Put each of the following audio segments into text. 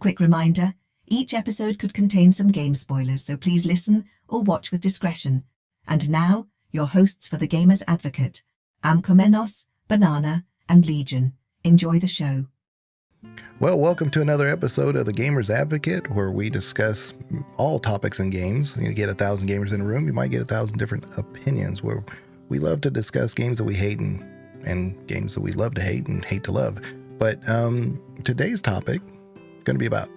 quick reminder, each episode could contain some game spoilers, so please listen or watch with discretion. And now, your hosts for The Gamer's Advocate, AMKomnenos, Banana, and Legion. Enjoy the show. Well, welcome to another episode of The Gamer's Advocate, where we discuss all topics in games. You get 1,000 gamers in a room, you might get 1,000 different opinions, where we love to discuss games that we hate and games that we love to hate and hate to love. But today's topic is going to be about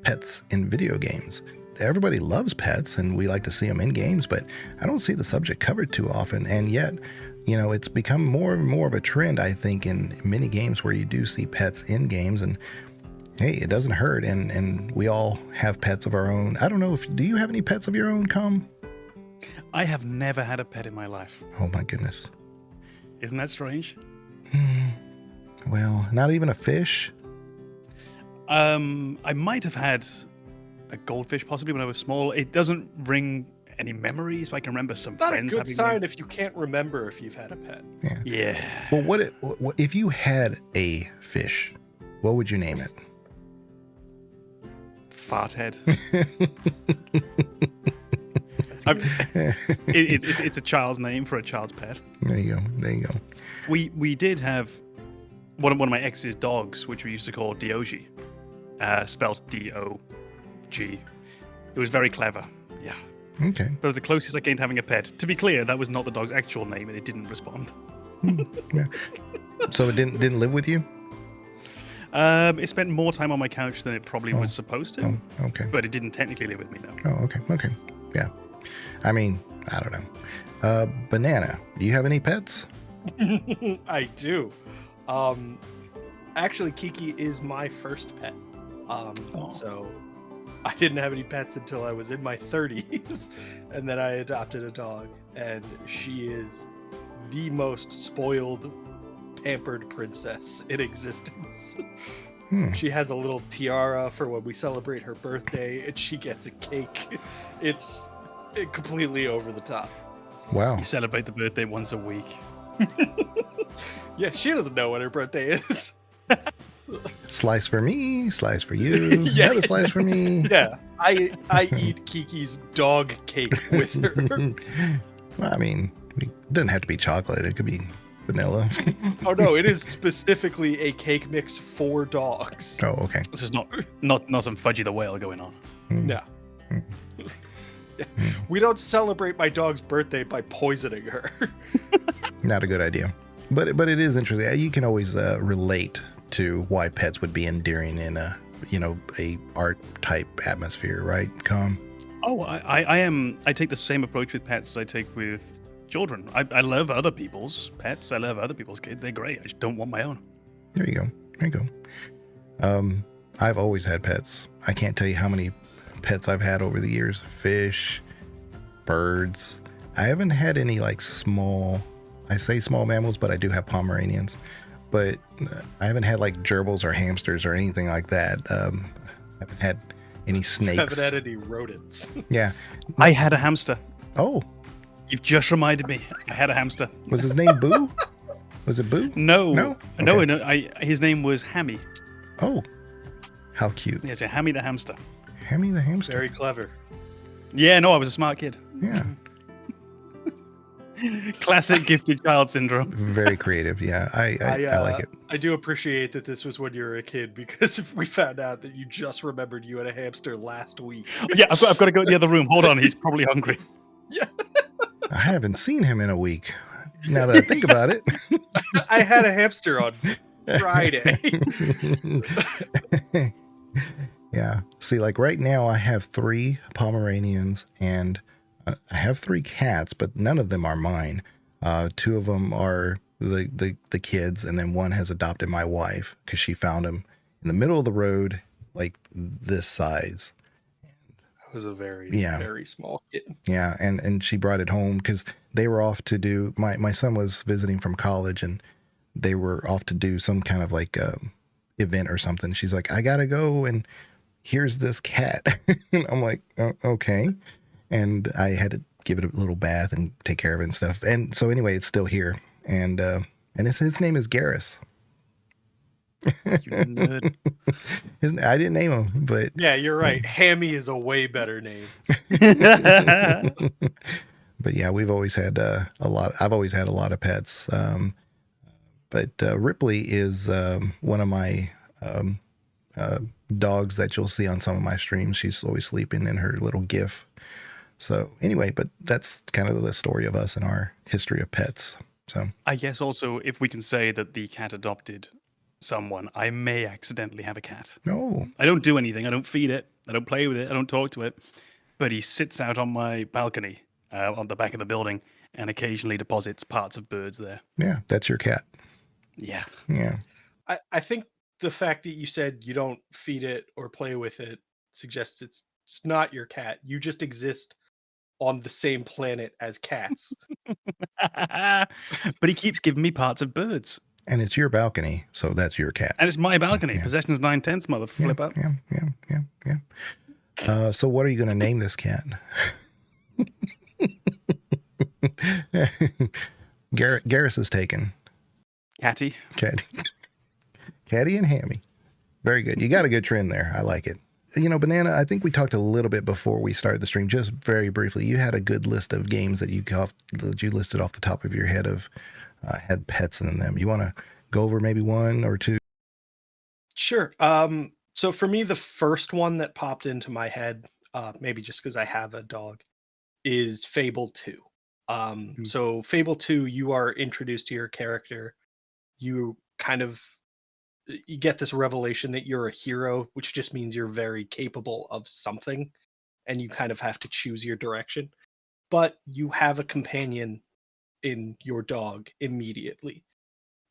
pets in video games. Everybody loves pets, and we like to see them in games, but I don't see the subject covered too often, and yet, you know, it's become more and more of a trend, I think, in many games where you do see pets in games, and hey, it doesn't hurt, and we all have pets of our own. I don't know do you have any pets of your own, Com? I have never had a pet in my life. Oh my goodness. Isn't that strange? Well, not even a fish? I might have had a goldfish possibly when I was small. It doesn't ring any memories, but I can remember some Not friends a good having sign one. if you can't remember if you've had a pet. Yeah. Well, what if you had a fish, what would you name it? Farthead. It's a child's name for a child's pet. There you go. We did have one of my ex's dogs, which we used to call Diogi, spelled D-O-G. It was very clever. Yeah. Okay. That was the closest I came to having a pet. To be clear, that was not the dog's actual name, and it didn't respond. Yeah. So it didn't live with you? It spent more time on my couch than it probably was supposed to. Oh, okay. But it didn't technically live with me, no. Oh, okay. Yeah. I mean, I don't know. Banana, do you have any pets? I do. Actually, Kiki is my first pet. So I didn't have any pets until I was in my 30s, and then I adopted a dog, and she is the most spoiled, pampered princess in existence. She has a little tiara for when we celebrate her birthday, and she gets a cake. It's completely over the top. Wow. You celebrate the birthday once a week. Yeah, she doesn't know when her birthday is. Slice for me, slice for you, Yeah. another slice for me. Yeah, I eat Kiki's dog cake with her. Well, I mean, it doesn't have to be chocolate. It could be vanilla. Oh no, it is specifically a cake mix for dogs. Oh, okay. This is not some Fudgy the Whale going on. No. We don't celebrate my dog's birthday by poisoning her. Not a good idea. But it is interesting. You can always relate to why pets would be endearing in a art type atmosphere, right, Com? Oh, I take the same approach with pets as I take with children. I love other people's pets. I love other people's kids. They're great. I just don't want my own. There you go. I've always had pets. I can't tell you how many pets I've had over the years. Fish, birds. I haven't had any small mammals, but I do have Pomeranians. But I haven't had gerbils or hamsters or anything like that. I haven't had any snakes. Haven't had any rodents. Yeah. I had a hamster. Oh. You've just reminded me. I had a hamster. Was his name Boo? Was it Boo? No. No? No, Okay. his name was Hammy. Oh. How cute. Yeah, so Hammy the hamster. Hammy the hamster. Very clever. Yeah, no, I was a smart kid. Yeah. Classic gifted child syndrome. Very creative. Yeah. I like it. I do appreciate that this was when you were a kid, because if we found out that you just remembered you had a hamster last week. Yeah, I've got to go to the other room. Hold on, he's probably hungry. Yeah. I haven't seen him in a week. Now that I think about it. I had a hamster on Friday. Yeah. See, right now I have 3 Pomeranians and I have 3 cats, but none of them are mine. 2 of them are the kids, and then one has adopted my wife because she found him in the middle of the road, this size. I was a very, Yeah. very small kid. Yeah, and she brought it home because they were off to do, my son was visiting from college, and they were off to do some kind of event or something. She's like, I gotta go, and here's this cat. And I'm like, okay. And I had to give it a little bath and take care of it and stuff. And so anyway, it's still here. And his name is Garrus. You nerd. I didn't name him, but Yeah, you're right. Hammy is a way better name. but yeah, we've always had a lot. I've always had a lot of pets. But Ripley is one of my dogs that you'll see on some of my streams. She's always sleeping in her little GIF. So anyway, but that's kind of the story of us and our history of pets. So I guess also if we can say that the cat adopted someone, I may accidentally have a cat. no, I don't do anything. I don't feed it. I don't play with it. I don't talk to it. But he sits out on my balcony on the back of the building and occasionally deposits parts of birds there. yeah, that's your cat. Yeah. Yeah, I think the fact that you said you don't feed it or play with it suggests it's not your cat. You just exist on the same planet as cats. But he keeps giving me parts of birds. and it's your balcony, so that's your cat. And it's my balcony. Yeah. Possession's 9/10, mother Yeah, flip up. yeah. So what are you going to name this cat? Garrus is taken. Catty. Caddy and Hammy. Very good. You got a good trend there. I like it. You know, Banana, I think we talked a little bit before we started the stream, just very briefly. You had a good list of games that you listed off the top of your head of had pets in them. You want to go over maybe one or two? Sure. So for me, the first one that popped into my head, maybe just because I have a dog, is Fable 2. So Fable 2, you are introduced to your character. You get this revelation that you're a hero, which just means you're very capable of something, and you kind of have to choose your direction. But you have a companion in your dog immediately.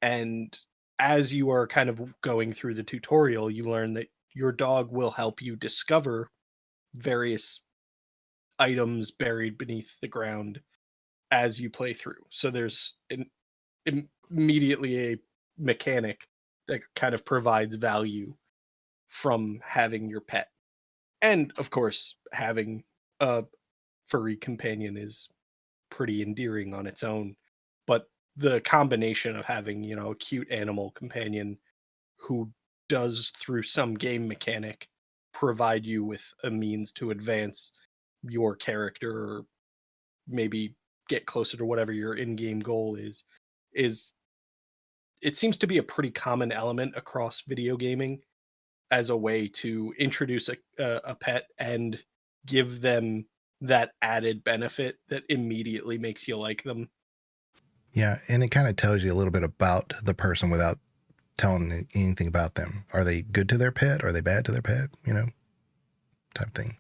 And as you are kind of going through the tutorial, you learn that your dog will help you discover various items buried beneath the ground as you play through. So there's immediately a mechanic that kind of provides value from having your pet. And of course, having a furry companion is pretty endearing on its own. But the combination of having, a cute animal companion who does, through some game mechanic, provide you with a means to advance your character or maybe get closer to whatever your in-game goal is it seems to be a pretty common element across video gaming as a way to introduce a pet and give them that added benefit that immediately makes you like them. Yeah, and it kind of tells you a little bit about the person without telling anything about them. Are they good to their pet? Are they bad to their pet? Type thing.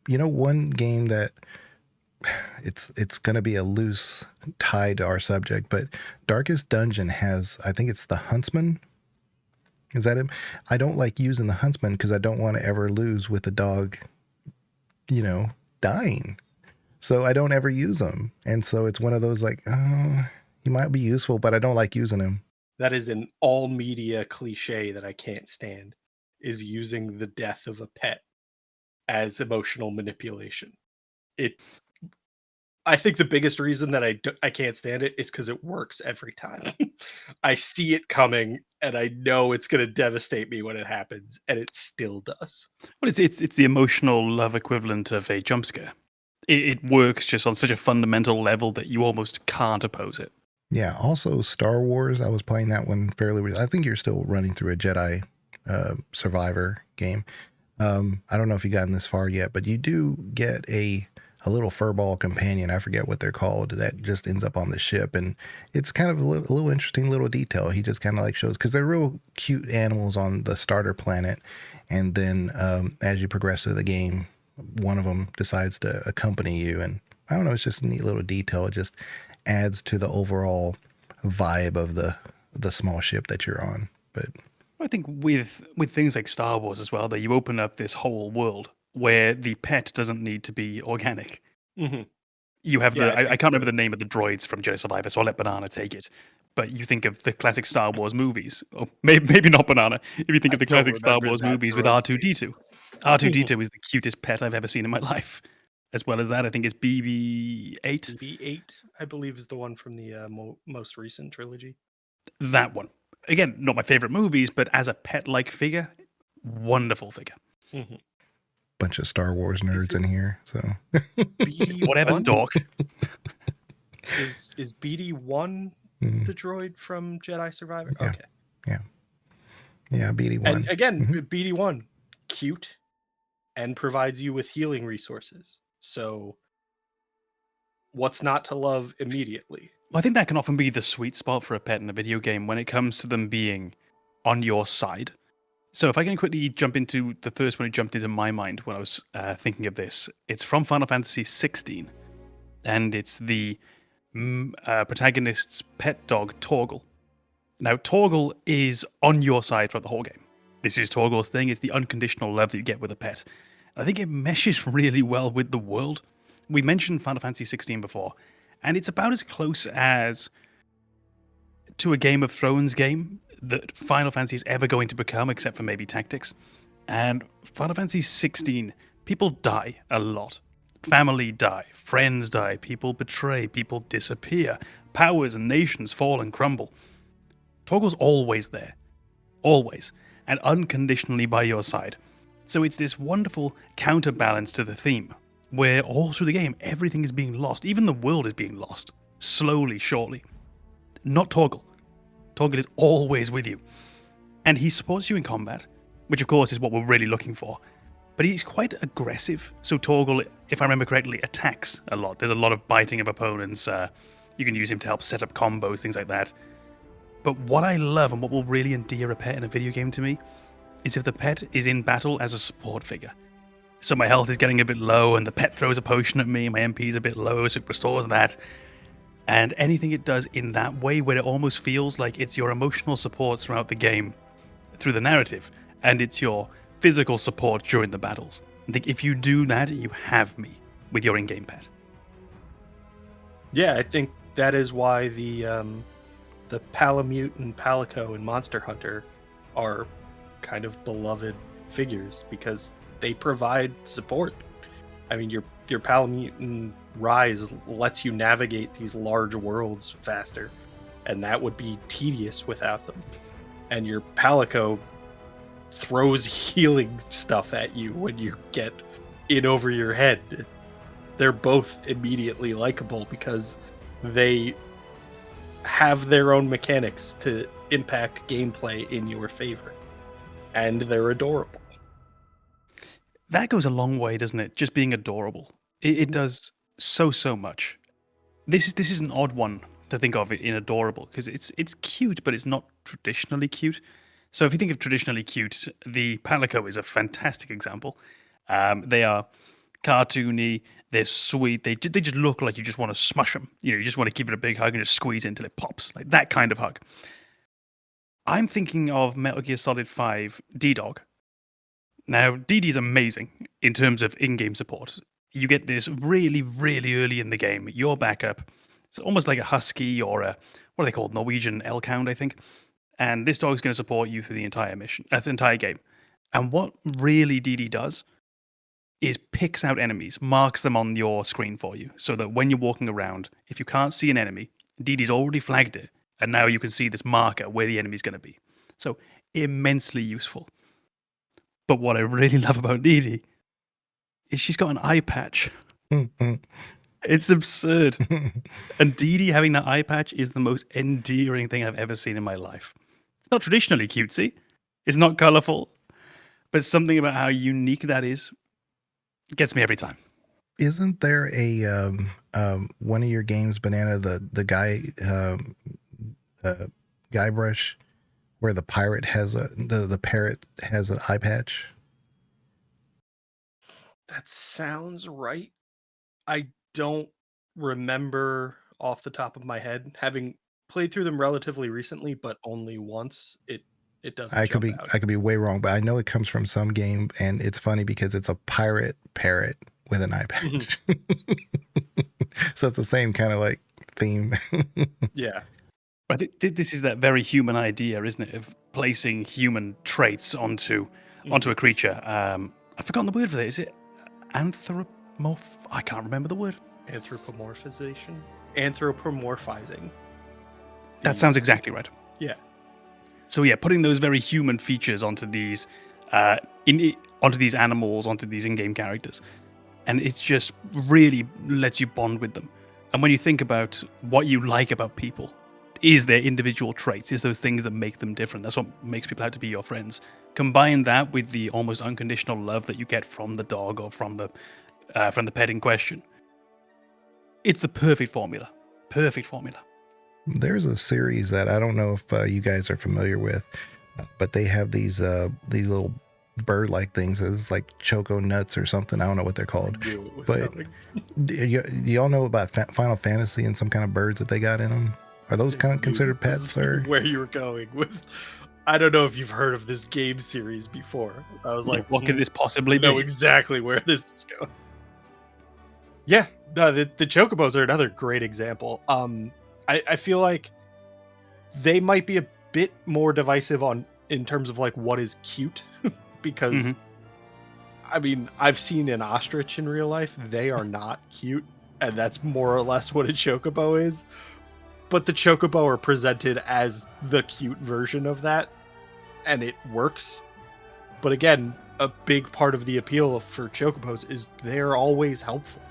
One game that it's going to be a loose tie to our subject, but Darkest Dungeon has, I think it's the Huntsman. Is that him? I don't like using the Huntsman because I don't want to ever lose with the dog, dying. So I don't ever use them. And so it's one of those like, oh, he might be useful, but I don't like using him. That is an all media cliche that I can't stand, is using the death of a pet as emotional manipulation. I think the biggest reason that I can't stand it is because it works every time. I see it coming and I know it's going to devastate me when it happens, and it still does. Well, it's the emotional love equivalent of a jump scare. It works just on such a fundamental level that you almost can't oppose it. Yeah. Also, Star Wars. I was playing that one fairly. I think you're still running through a Jedi Survivor game. I don't know if you've gotten this far yet, but you do get a little furball companion. I forget what they're called. That just ends up on the ship, and it's kind of a little interesting little detail. He just kind of like shows, because they're real cute animals on the starter planet, and then as you progress through the game, one of them decides to accompany you, and I don't know. It's just a neat little detail. It just adds to the overall vibe of the small ship that you're on. But I think with things like Star Wars as well, that you open up this whole world where the pet doesn't need to be organic. Mm-hmm. You have Yeah, I can't remember the name of the droids from Jedi Survivor, so I'll let Banana take it. But you think of the classic Star Wars movies, or maybe not Banana. If you think of the don't classic Star remember Wars that movies with droid's R2-D2, R2-D2 is the cutest pet I've ever seen in my life. As well as that, I think it's BB-8. BB-8, I believe, is the one from the most recent trilogy. That one. again, not my favorite movies, but as a pet-like figure, wonderful figure. Mhm. Bunch of Star Wars nerds it- in here. So Whatever, BD1 dork. is BD1 mm, the droid from Jedi Survivor? Yeah. Okay. yeah, BD1. And again, Mhm. BD1, cute and provides you with healing resources. So what's not to love immediately? Well, I think that can often be the sweet spot for a pet in a video game when it comes to them being on your side. So if I can quickly jump into the first one that jumped into my mind when I was thinking of this, it's from Final Fantasy 16, and it's the protagonist's pet dog, Torgal. Now, Torgal is on your side throughout the whole game. This is Torgal's thing. It's the unconditional love that you get with a pet. I think it meshes really well with the world. We mentioned Final Fantasy 16 before, and it's about as close as to a Game of Thrones game that Final Fantasy is ever going to become, except for maybe Tactics. And Final Fantasy 16, people die a lot. Family die, friends die, people betray, people disappear, powers and nations fall and crumble. Torgal's always there, always, and unconditionally by your side. So it's this wonderful counterbalance to the theme, where all through the game, everything is being lost. Even the world is being lost, slowly, shortly. Not Torgal. Torgal is always with you. And he supports you in combat, which of course is what we're really looking for. But he's quite aggressive. So Torgal, if I remember correctly, attacks a lot. There's a lot of biting of opponents. You can use him to help set up combos, things like that. But what I love and what will really endear a pet in a video game to me is if the pet is in battle as a support figure. So my health is getting a bit low and the pet throws a potion at me, my MP is a bit low, so it restores that. And anything it does in that way where it almost feels like it's your emotional support throughout the game, through the narrative, and it's your physical support during the battles. I think if you do that, you have me with your in-game pet. Yeah, I think that is why the Palamute and Palico and Monster Hunter are kind of beloved figures because they provide support. I mean, your Palamute and Rise lets you navigate these large worlds faster, and that would be tedious without them. And your Palico throws healing stuff at you when you get in over your head. They're both immediately likable because they have their own mechanics to impact gameplay in your favor. And they're adorable. That goes a long way, doesn't it? Just being adorable. It does so much. This is an odd one to think of in adorable because it's cute, but it's not traditionally cute. So if you think of traditionally cute, the Palico is a fantastic example. They are cartoony, they're sweet, they just look like you just want to smush them. You just want to give it a big hug and just squeeze it until it pops, like that kind of hug. I'm thinking of Metal Gear Solid 5 D-Dog. Now, DD is amazing in terms of in-game support. You get this really, really early in the game, your backup. It's almost like a husky or what are they called? Norwegian elk hound, I think. And this dog's going to support you through the entire mission, the entire game. And what really DD does is picks out enemies, marks them on your screen for you, so that when you're walking around, if you can't see an enemy, DD's already flagged it, and now you can see this marker where the enemy's going to be. So immensely useful. But what I really love about DD is she's got an eye patch. It's absurd. And DD having that eye patch is the most endearing thing I've ever seen in my life. It's not traditionally cutesy. It's not colorful. But something about how unique that is gets me every time. Isn't there a one of your games, Banana, the guy brush, where the pirate has the parrot has an eye patch? That sounds right. I don't remember off the top of my head, having played through them relatively recently, but only once. It doesn't. I could be way wrong, but I know it comes from some game, and it's funny because it's a pirate parrot with an eye patch. So it's the same kind of like theme. Yeah. I think this is that very human idea, isn't it, of placing human traits onto a creature. I've forgotten the word for that. Is it I can't remember the word. Anthropomorphization? Anthropomorphizing. That sounds exactly right. Yeah. So yeah, putting those very human features onto these onto these animals, onto these in-game characters, and it just really lets you bond with them. And when you think about what you like about people, is their individual traits, is those things that make them different. That's what makes people have to be your friends. Combine that with the almost unconditional love that you get from the dog or from the pet in question. It's the perfect formula. Perfect formula. There's a series that I don't know if you guys are familiar with, but they have these little bird-like things as like choco nuts or something. I don't know what they're called. I knew it was But coming. do y'all know about Final Fantasy and some kind of birds that they got in them? Are those kind of considered This pets, is or? where you were going with? I don't know if you've heard of this game series before. I was like, what could this possibly I know be? exactly where this is going. Yeah, no, the chocobos are another great example. I feel like they might be a bit more divisive in terms of like what is cute, because I mean, I've seen an ostrich in real life. They are not cute, and that's more or less what a chocobo is. But the chocobo are presented as the cute version of that, and it works. But again, a big part of the appeal for chocobos is they're always helpful.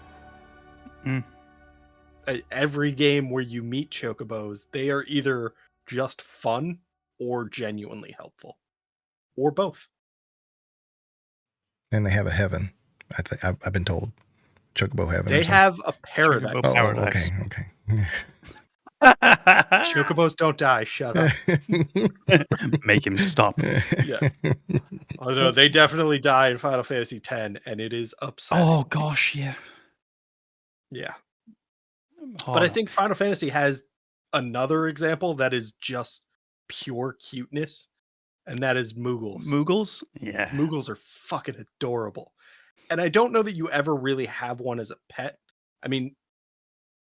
Every game where you meet chocobos, they are either just fun or genuinely helpful, or both. And they have a heaven. I've been told, chocobo heaven. They have a paradise. Chocobo Oh, paradise. okay. Chocobos don't die. Shut up. Make him stop. Yeah. Although they definitely die in Final Fantasy X, and it is upsetting. Oh gosh, yeah. Yeah. Oh, But I no. think Final Fantasy has another example that is just pure cuteness, and that is Moogles. Moogles? Yeah. Moogles are fucking adorable. And I don't know that you ever really have one as a pet. I mean,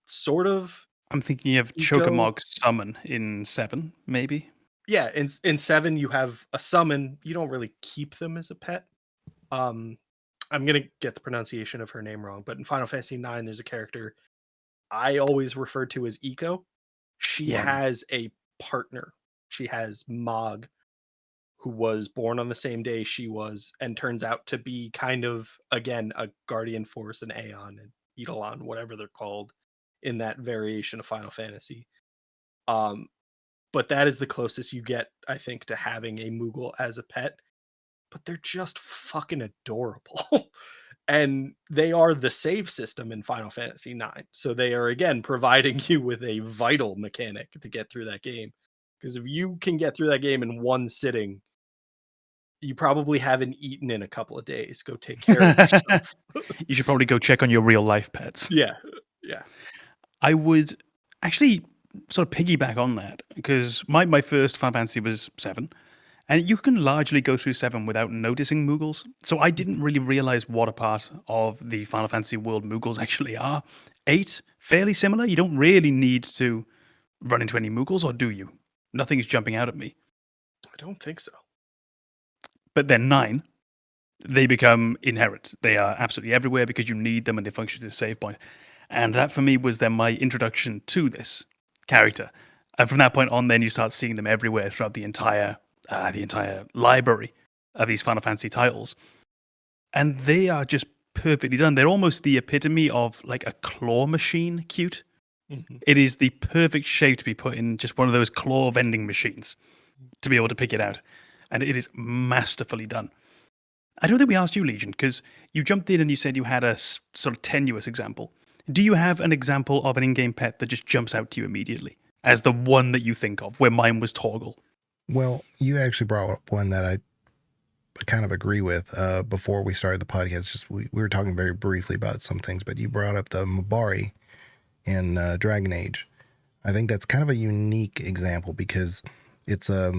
sort of. I'm thinking of Chocomog Summon in 7, maybe. Yeah, in 7 you have a summon. You don't really keep them as a pet. I'm gonna get the pronunciation of her name wrong, but in Final Fantasy 9 there's a character I always refer to as Eco. She has a partner. She has Mog, who was born on the same day she was, and turns out to be kind of, again, a Guardian Force, an Aeon, and Eidolon, whatever they're called in that variation of Final Fantasy. But that is the closest you get, I think, to having a Moogle as a pet. But they're just fucking adorable. And they are the save system in Final Fantasy IX. So they are, again, providing you with a vital mechanic to get through that game. Because if you can get through that game in one sitting, you probably haven't eaten in a couple of days. Go take care of yourself. You should probably go check on your real life pets. Yeah. I would actually sort of piggyback on that, because my first Final Fantasy was 7. And you can largely go through 7 without noticing Moogles. So I didn't really realize what a part of the Final Fantasy world Moogles actually are. 8, fairly similar. You don't really need to run into any Moogles, or do you? Nothing's jumping out at me. I don't think so. But then 9, they become inherent. They are absolutely everywhere because you need them and they function as a save point. And that for me was then my introduction to this character. And from that point on, then you start seeing them everywhere throughout the entire library of these Final Fantasy titles. And they are just perfectly done. They're almost the epitome of like a claw machine cute. Mm-hmm. It is the perfect shape to be put in just one of those claw vending machines to be able to pick it out. And it is masterfully done. I don't think we asked you, Legion, because you jumped in and you said you had a sort of tenuous example. Do you have an example of an in-game pet that just jumps out to you immediately as the one that you think of, where mine was Torgal? Well, you actually brought up one that I kind of agree with before we started the podcast. Just we were talking very briefly about some things, but you brought up the Mabari in Dragon Age. I think that's kind of a unique example because it's a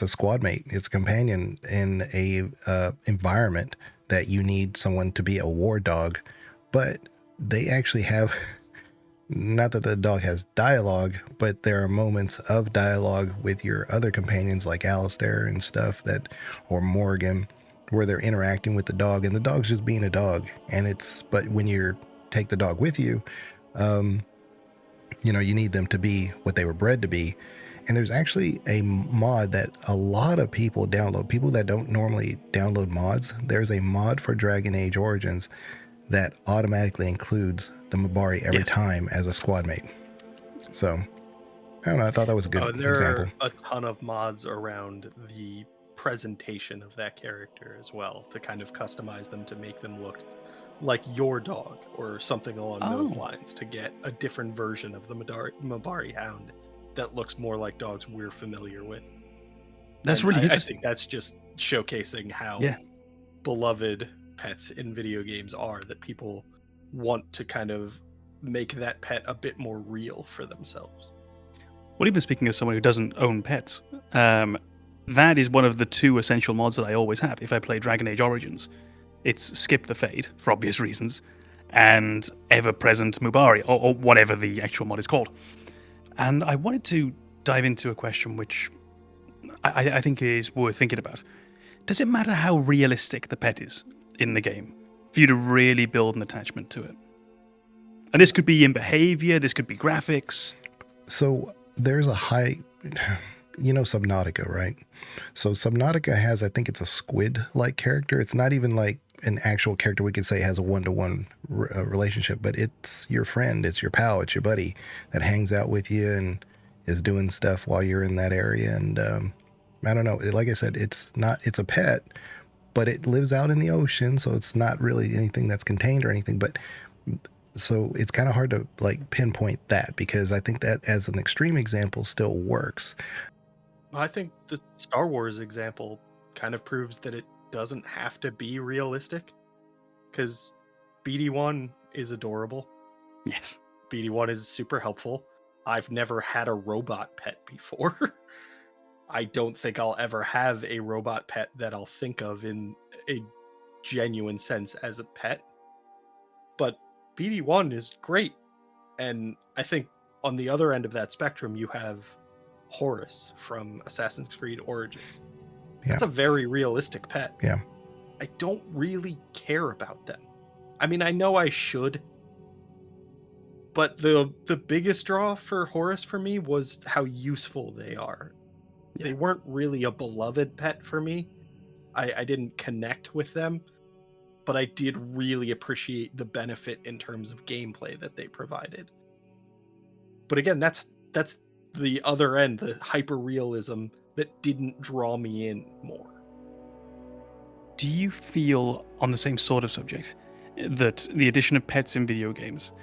squad mate. It's a companion in a environment that you need someone to be a war dog, but they actually have, not that the dog has dialogue, but there are moments of dialogue with your other companions like Alistair and stuff or Morgan, where they're interacting with the dog and the dog's just being a dog. But when you take the dog with you, you need them to be what they were bred to be. And there's actually a mod that a lot of people download, people that don't normally download mods. There's a mod for Dragon Age Origins that automatically includes the Mabari every time as a squad mate. So, I don't know. I thought that was a good and there example. are a ton of mods around the presentation of that character as well to kind of customize them to make them look like your dog or something along those lines, to get a different version of the Mabari Hound that looks more like dogs we're familiar with. That's And really I interesting. think that's just showcasing how beloved pets in video games are, that people want to kind of make that pet a bit more real for themselves. Well, even speaking as someone who doesn't own pets, that is one of the 2 essential mods that I always have if I play Dragon Age Origins. It's Skip the Fade, for obvious reasons, and Ever-Present Mubari, or whatever the actual mod is called. And I wanted to dive into a question which I think is worth thinking about. Does it matter how realistic the pet is in the game for you to really build an attachment to it? And this could be in behavior, this could be graphics. So there's a high, Subnautica, right? So Subnautica has, I think it's a squid-like character. It's not even like an actual character we could say has a one-to-one relationship, but it's your friend, it's your pal, it's your buddy that hangs out with you and is doing stuff while you're in that area. And I don't know, like I said, it's a pet, but it lives out in the ocean, so it's not really anything that's contained or anything. But so it's kind of hard to like pinpoint that, because I think that as an extreme example still works. I think the Star Wars example kind of proves that it doesn't have to be realistic, because BD1 is adorable. Yes. BD1 is super helpful. I've never had a robot pet before. I don't think I'll ever have a robot pet that I'll think of in a genuine sense as a pet. But BD1 is great. And I think on the other end of that spectrum, you have Horus from Assassin's Creed Origins. Yeah. That's a very realistic pet. Yeah. I don't really care about them. I mean, I know I should, but the biggest draw for Horus for me was how useful they are. Yeah. They weren't really a beloved pet for me. I didn't connect with them, but I did really appreciate the benefit in terms of gameplay that they provided. But again, that's the other end, the hyper-realism that didn't draw me in more. Do you feel, on the same sort of subject, that the addition of pets in video games,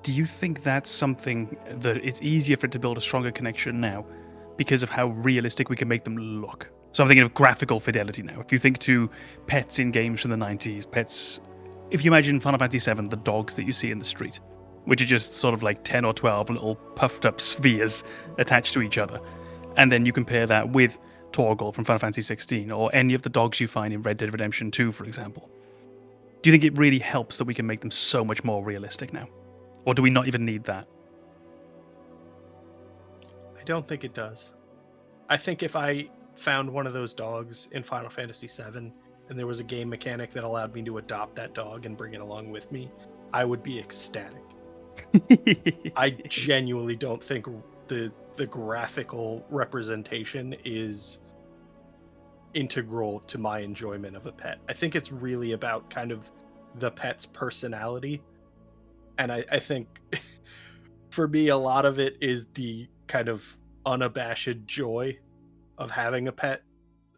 do you think that's something that it's easier for it to build a stronger connection now because of how realistic we can make them look? So I'm thinking of graphical fidelity now. If you think to pets in games from the 90s, pets, if you imagine Final Fantasy VII, the dogs that you see in the street, which are just sort of like 10 or 12 little puffed up spheres attached to each other. And then you compare that with Torgal from Final Fantasy 16, or any of the dogs you find in Red Dead Redemption 2, for example. Do you think it really helps that we can make them so much more realistic now? Or do we not even need that? I don't think it does. I think if I found one of those dogs in Final Fantasy VII and there was a game mechanic that allowed me to adopt that dog and bring it along with me, I would be ecstatic. I genuinely don't think the graphical representation is integral to my enjoyment of a pet. I think it's really about kind of the pet's personality. And I think for me, a lot of it is the kind of unabashed joy of having a pet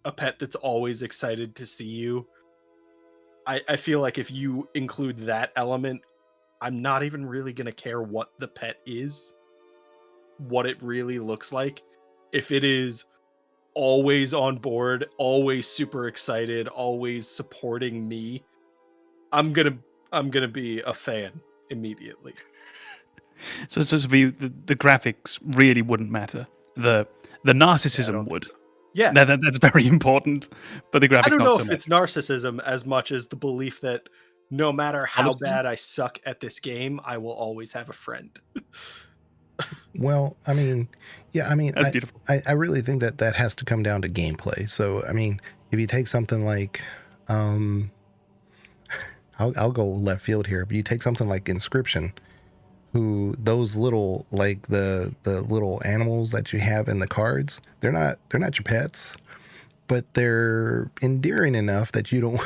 that's always excited to see you. I feel like if you include that element, I'm not even really going to care what the pet is, what it really looks like. If it is always on board, always super excited, always supporting me, I'm going to be a fan immediately. So for you, the graphics really wouldn't matter. The narcissism would. So. Yeah. That's very important, but the graphics I don't know not so if much. it's narcissism as much as the belief that no matter how bad I suck at this game, I will always have a friend. Well, I mean, yeah, I mean, That's beautiful. I really think that has to come down to gameplay. So, I mean, if you take something like, I'll go left field here, but you take something like Inscription, who those little, like the little animals that you have in the cards, they're not your pets, but they're endearing enough that you don't,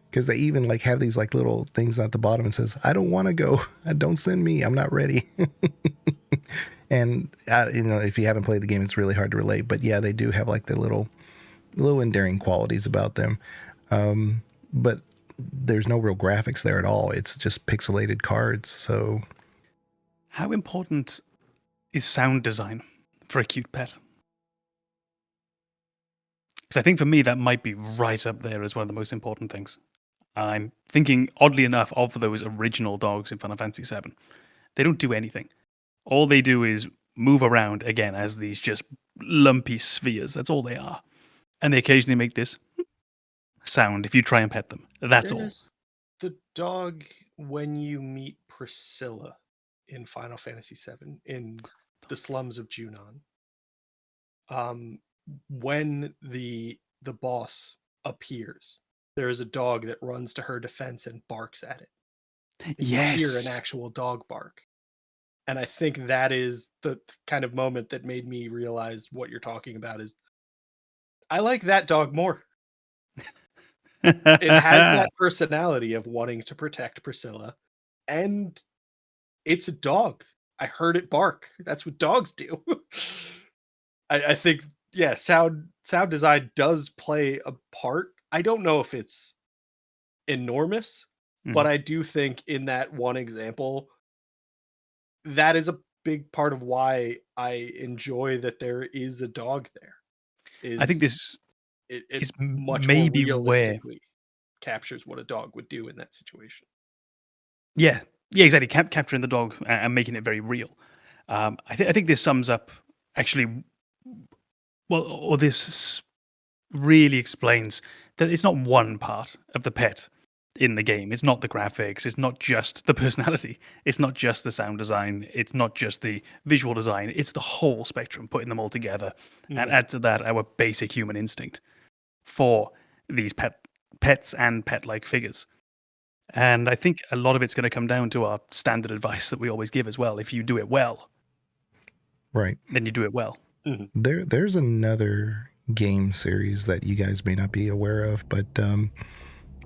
because they even like have these like little things at the bottom and says, I don't want to go. Don't send me. I'm not ready. And if you haven't played the game, it's really hard to relate, but yeah, they do have like the little endearing qualities about them. But there's no real graphics there at all. It's just pixelated cards. So How important is sound design for a cute pet? Because I think for me, that might be right up there as one of the most important things. I'm thinking, oddly enough, of those original dogs in Final Fantasy VII. They don't do anything. All they do is move around, again, as these just lumpy spheres. That's all they are. And they occasionally make this sound if you try and pet them. That's all. There's the dog when you meet Priscilla in Final Fantasy VII in the slums of Junon. When the boss appears, there is a dog that runs to her defense and barks at it. And Yes. you hear an actual dog bark. And I think that is the kind of moment that made me realize what you're talking about is I like that dog more. It has that personality of wanting to protect Priscilla, and it's a dog. I heard it bark. That's what dogs do. I think, yeah, sound design does play a part. I don't know if it's enormous, but I do think in that one example, that is a big part of why I enjoy that there is a dog there. I think this it is much maybe more where. realistically captures what a dog would do in that situation. Yeah, exactly. Capturing the dog and making it very real. I think this sums up actually. Well, or this really explains that it's not one part of the pet in the game. It's not the graphics. It's not just the personality. It's not just the sound design. It's not just the visual design. It's the whole spectrum, putting them all together. And add to that our basic human instinct for these pets and pet-like figures. And I think a lot of it's going to come down to our standard advice that we always give as well. If you do it well, right, then you do it well. There's another game series that you guys may not be aware of, but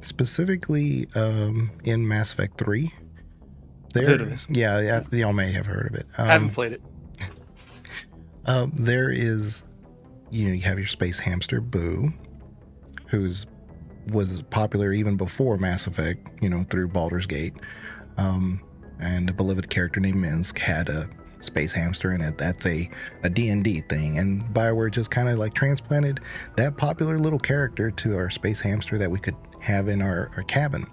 specifically in Mass Effect 3. I've heard of this. Yeah, y'all may have heard of it. I haven't played it. There is, you have your space hamster Boo, was popular even before Mass Effect, through Baldur's Gate. And a beloved character named Minsk had a space hamster in it. That's a D&D thing. And BioWare just kind of like transplanted that popular little character to our space hamster that we could have in our cabin.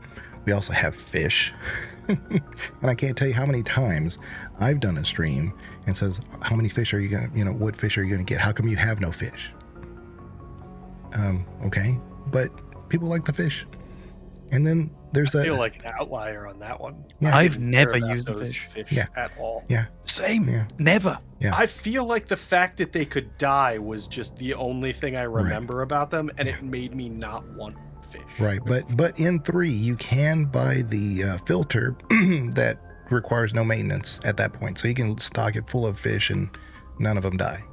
We also have fish. And I can't tell you how many times I've done a stream and says, how many fish are you going to, what fish are you going to get? How come you have no fish? Okay. But people like the fish. And then there's I feel like an outlier on that one. Yeah. I've never used the fish. At all. Yeah. Same. Yeah. Never. Yeah. I feel like the fact that they could die was just the only thing I remember about them, and it made me not want fish. Right. But in 3, you can buy the filter that requires no maintenance at that point. So you can stock it full of fish and none of them die.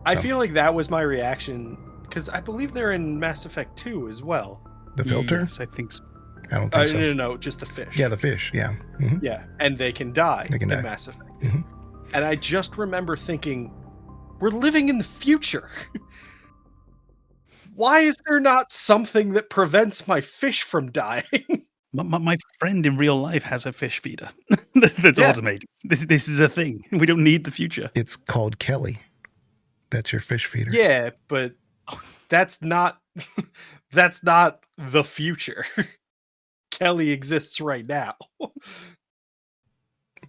I feel like that was my reaction, because I believe they're in Mass Effect 2 as well. The filter? Yes, I think so. I don't think so. No, just the fish. Yeah, the fish. Yeah. Mm-hmm. Yeah, and they can die in Mass Effect. And I just remember thinking, we're living in the future. Why is there not something that prevents my fish from dying? My friend in real life has a fish feeder that's automated. This is a thing. We don't need the future. It's called Kelly. That's your fish feeder. Yeah, but that's not the future. Kelly exists right now.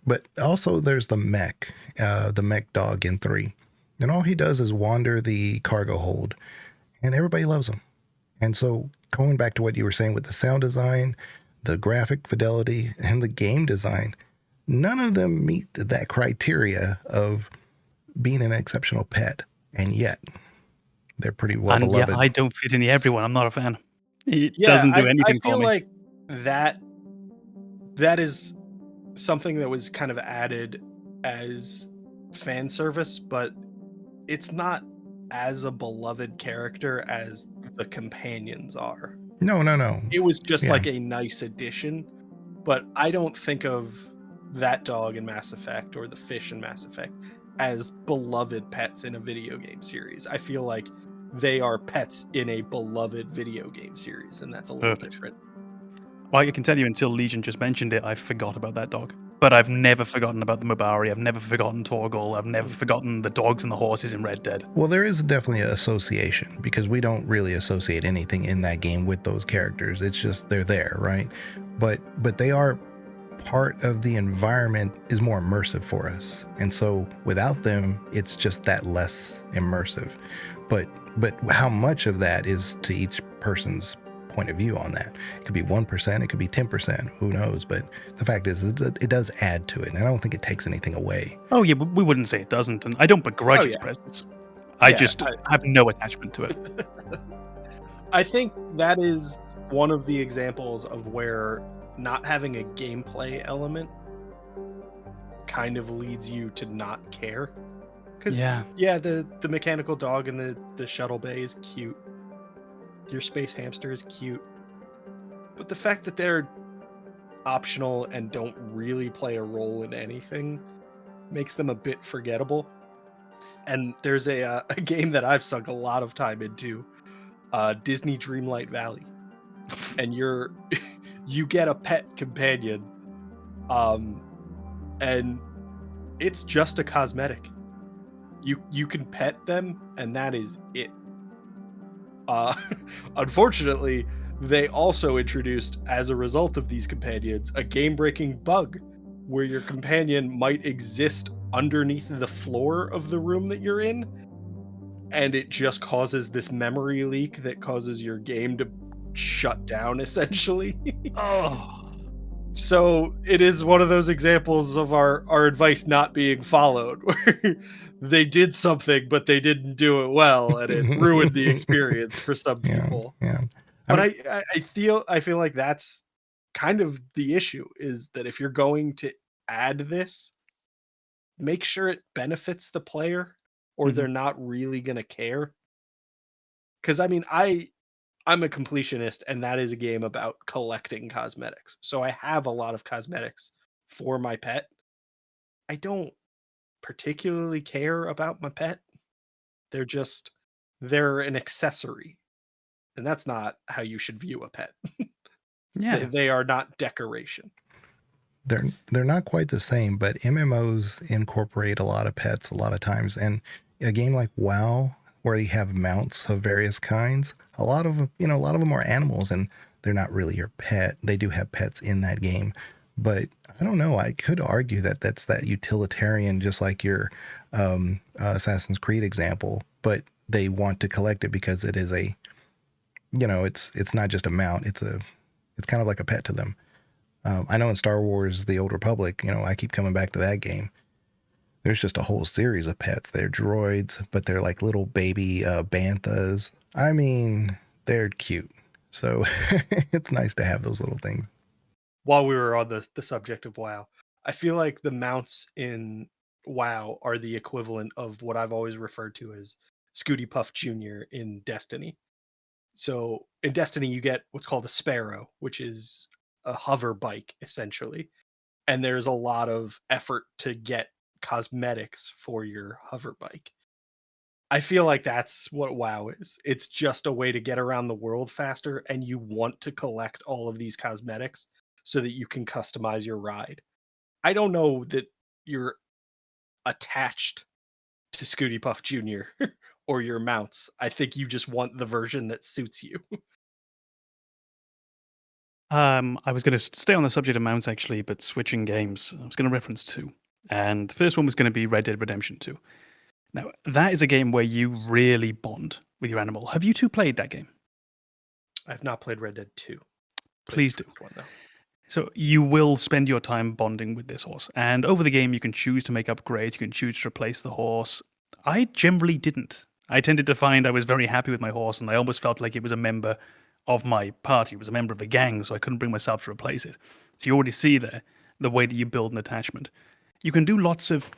But also there's the mech dog in 3. And all he does is wander the cargo hold. And everybody loves him. And so going back to what you were saying with the sound design, the graphic fidelity, and the game design, none of them meet that criteria of being an exceptional pet. And yet they're pretty well beloved. Yeah, I don't fit in everyone. I'm not a fan. It doesn't do anything for me. I feel like that is something that was kind of added as fan service, but it's not as a beloved character as the companions are. No. It was just Yeah. like a nice addition, but I don't think of that dog in Mass Effect or the fish in Mass Effect as beloved pets in a video game series. I feel like they are pets in a beloved video game series, and that's a little Perfect. different. Well, I can tell you until Legion just mentioned it, I forgot about that dog. But I've never forgotten about the Mabari. I've never forgotten Torgal. I've never forgotten the dogs and the horses in Red Dead. Well, there is definitely an association because we don't really associate anything in that game with those characters. It's just they're there, right? But they are part of the environment is more immersive for us. And so without them, it's just that less immersive. But how much of that is to each person's point of view on that? It could be 1%, it could be 10%, who knows? But the fact is, it does add to it, and I don't think it takes anything away. Oh, yeah, we wouldn't say it doesn't, and I don't begrudge its presence. I just have no attachment to it. I think that is one of the examples of where not having a gameplay element kind of leads you to not care. Because, the mechanical dog in the shuttle bay is cute. Your space hamster is cute. But the fact that they're optional and don't really play a role in anything makes them a bit forgettable. And there's a game that I've sunk a lot of time into, Disney Dreamlight Valley. And you get a pet companion, and it's just a cosmetic. You can pet them, and that is it. Unfortunately, they also introduced, as a result of these companions, a game-breaking bug where your companion might exist underneath the floor of the room that you're in, and it just causes this memory leak that causes your game to shut down, essentially. Oh. So it is one of those examples of our advice not being followed, where they did something, but they didn't do it well, and it ruined the experience for some people. Yeah. But I feel like that's kind of the issue, is that if you're going to add this, make sure it benefits the player, or they're not really going to care. Because, I mean, I'm a completionist, and that is a game about collecting cosmetics. So I have a lot of cosmetics for my pet. I don't particularly care about my pet. They're an accessory. And that's not how you should view a pet. Yeah. They are not decoration. They're not quite the same, but MMOs incorporate a lot of pets a lot of times. And a game like WoW, where you have mounts of various kinds, a lot of them are animals, and they're not really your pet. They do have pets in that game, but I don't know. I could argue that that's that utilitarian, just like your Assassin's Creed example, but they want to collect it because it is a, it's not just a mount. It's kind of like a pet to them. I know in Star Wars, The Old Republic, I keep coming back to that game. There's just a whole series of pets. They're droids, but they're like little baby banthas. I mean, they're cute. So it's nice to have those little things. While we were on the subject of WoW, I feel like the mounts in WoW are the equivalent of what I've always referred to as Scooty Puff Jr. in Destiny. So in Destiny, you get what's called a Sparrow, which is a hover bike, essentially. And there's a lot of effort to get cosmetics for your hover bike. I feel like that's what WoW is. It's just a way to get around the world faster, and you want to collect all of these cosmetics so that you can customize your ride. I don't know that you're attached to Scooty Puff Jr. or your mounts. I think you just want the version that suits you. I was going to stay on the subject of mounts, actually, but switching games. I was going to reference two. And the first one was going to be Red Dead Redemption 2. Now, that is a game where you really bond with your animal. Have you two played that game? I've not played Red Dead 2. Please do. So you will spend your time bonding with this horse. And over the game, you can choose to make upgrades. You can choose to replace the horse. I generally didn't. I tended to find I was very happy with my horse, and I almost felt like it was a member of my party. It was a member of the gang, so I couldn't bring myself to replace it. So you already see there the way that you build an attachment. You can do lots of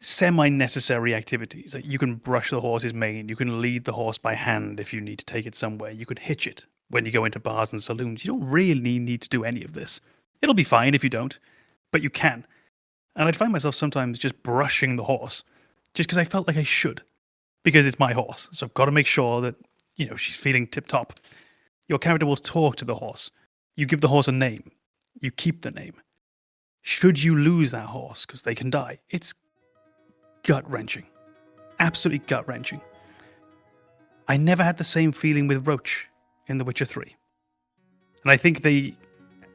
semi-necessary activities. Like you can brush the horse's mane, you can lead the horse by hand if you need to take it somewhere, you could hitch it when you go into bars and saloons. You don't really need to do any of this. It'll be fine if you don't, but you can. And I'd find myself sometimes just brushing the horse, just because I felt like I should, because it's my horse. So I've got to make sure that, she's feeling tip-top. Your character will talk to the horse. You give the horse a name. You keep the name. Should you lose that horse, because they can die, it's gut-wrenching. Absolutely gut-wrenching. I never had the same feeling with Roach in The Witcher 3. And I think they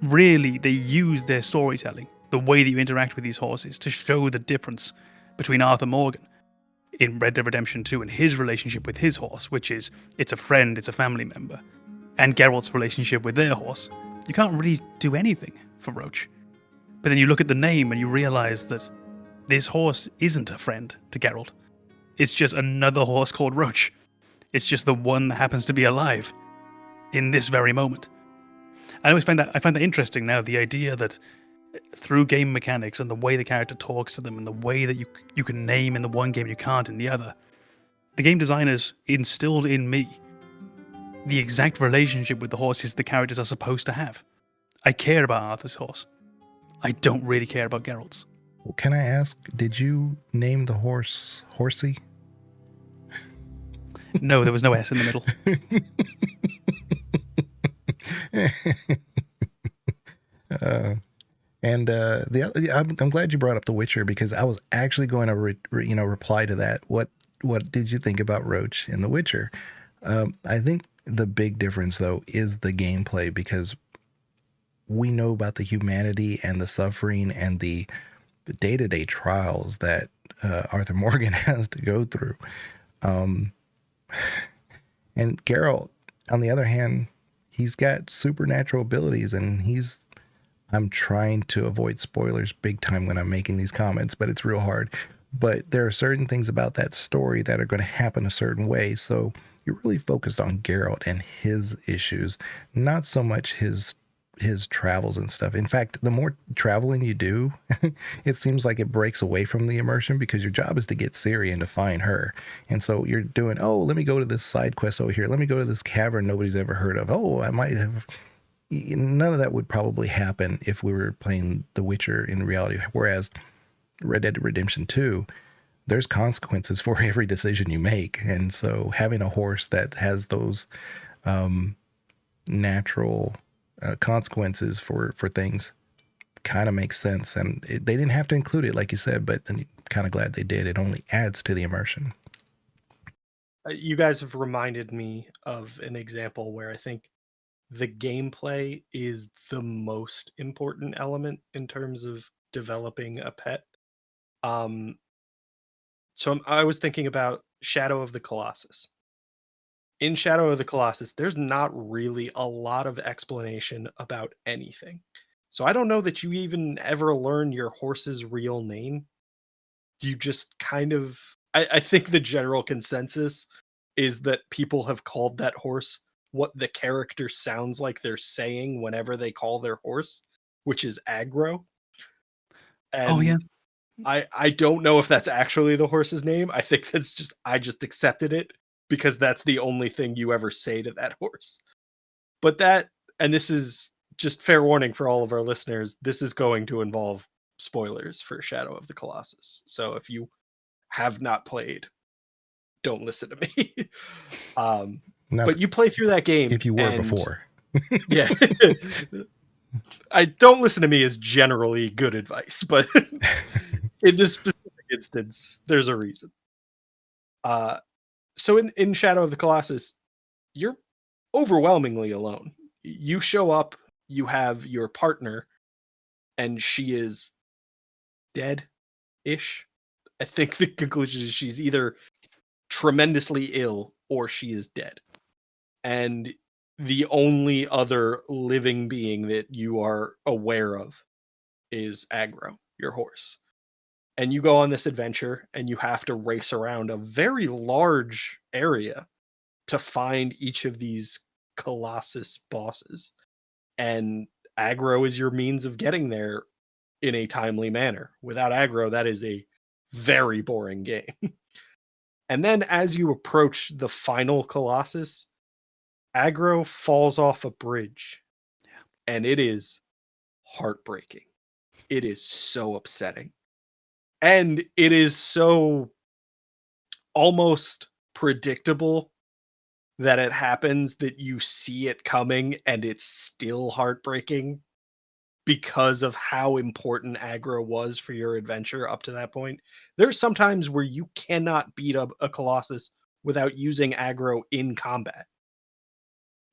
use their storytelling, the way that you interact with these horses, to show the difference between Arthur Morgan in Red Dead Redemption 2 and his relationship with his horse, which is, it's a friend, it's a family member, and Geralt's relationship with their horse. You can't really do anything for Roach. But then you look at the name and you realize that this horse isn't a friend to Geralt. It's just another horse called Roach. It's just the one that happens to be alive in this very moment. I always find that interesting now, the idea that through game mechanics and the way the character talks to them and the way that you can name in the one game you can't in the other, the game designers instilled in me the exact relationship with the horses the characters are supposed to have. I care about Arthur's horse. I don't really care about Geralt's. Well, can I ask, did you name the horse Horsey? No, there was no S in the middle. I'm glad you brought up The Witcher, because I was actually going to reply to that. What did you think about Roach in The Witcher? I think the big difference though is the gameplay, because we know about the humanity and the suffering and the day-to-day trials that Arthur Morgan has to go through. And Geralt, on the other hand, he's got supernatural abilities, and I'm trying to avoid spoilers big time when I'm making these comments, but it's real hard. But there are certain things about that story that are going to happen a certain way. So you're really focused on Geralt and his issues, not so much his travels and stuff. In fact, the more traveling you do, it seems like it breaks away from the immersion, because your job is to get Ciri and to find her. And so you're doing, let me go to this side quest over here. Let me go to this cavern nobody's ever heard of. I might have. None of that would probably happen if we were playing The Witcher in reality. Whereas Red Dead Redemption 2, there's consequences for every decision you make. And so having a horse that has those natural consequences for things kind of makes sense. And they didn't have to include it, like you said, but I'm kind of glad they did. It only adds to the immersion. You guys have reminded me of an example where I think the gameplay is the most important element in terms of developing a pet. I was thinking about Shadow of the Colossus. In Shadow of the Colossus, there's not really a lot of explanation about anything. So I don't know that you even ever learn your horse's real name. You just kind of... I think the general consensus is that people have called that horse what the character sounds like they're saying whenever they call their horse, which is aggro. And Oh, yeah. I don't know if that's actually the horse's name. I think I just accepted it because that's the only thing you ever say to that horse. But and this is just fair warning for all of our listeners, this is going to involve spoilers for Shadow of the Colossus. So if you have not played, don't listen to me. But you play through that game. If you were before. Yeah. I don't listen to me is generally good advice, but in this specific instance, there's a reason. So in Shadow of the Colossus, you're overwhelmingly alone. You show up, you have your partner, and she is dead-ish. I think the conclusion is she's either tremendously ill or she is dead. And the only other living being that you are aware of is Aggro, your horse. And you go on this adventure and you have to race around a very large area to find each of these Colossus bosses. And Aggro is your means of getting there in a timely manner. Without aggro, that is a very boring game. And then as you approach the final Colossus, aggro falls off a bridge. And it is heartbreaking. It is so upsetting. And it is so almost predictable that it happens that you see it coming and it's still heartbreaking because of how important aggro was for your adventure up to that point. There's some times where you cannot beat up a Colossus without using aggro in combat.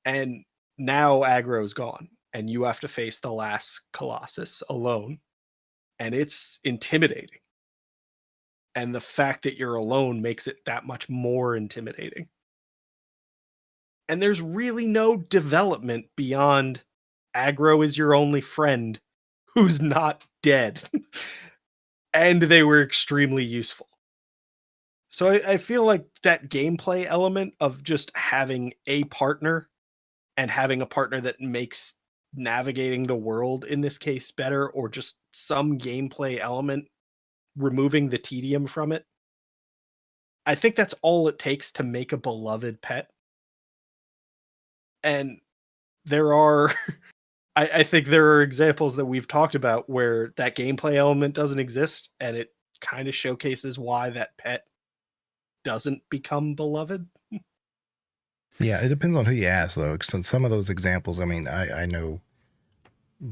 And now aggro is gone and you have to face the last Colossus alone. And it's intimidating. And the fact that you're alone makes it that much more intimidating. And there's really no development beyond aggro is your only friend who's not dead. And they were extremely useful. So I feel like that gameplay element of just having a partner and having a partner that makes navigating the world in this case better, or just some gameplay element removing the tedium from it. I think that's all it takes to make a beloved pet. And there are, I think there are examples that we've talked about where that gameplay element doesn't exist, and it kind of showcases why that pet doesn't become beloved. Yeah, it depends on who you ask, though. Because some of those examples, I mean, I know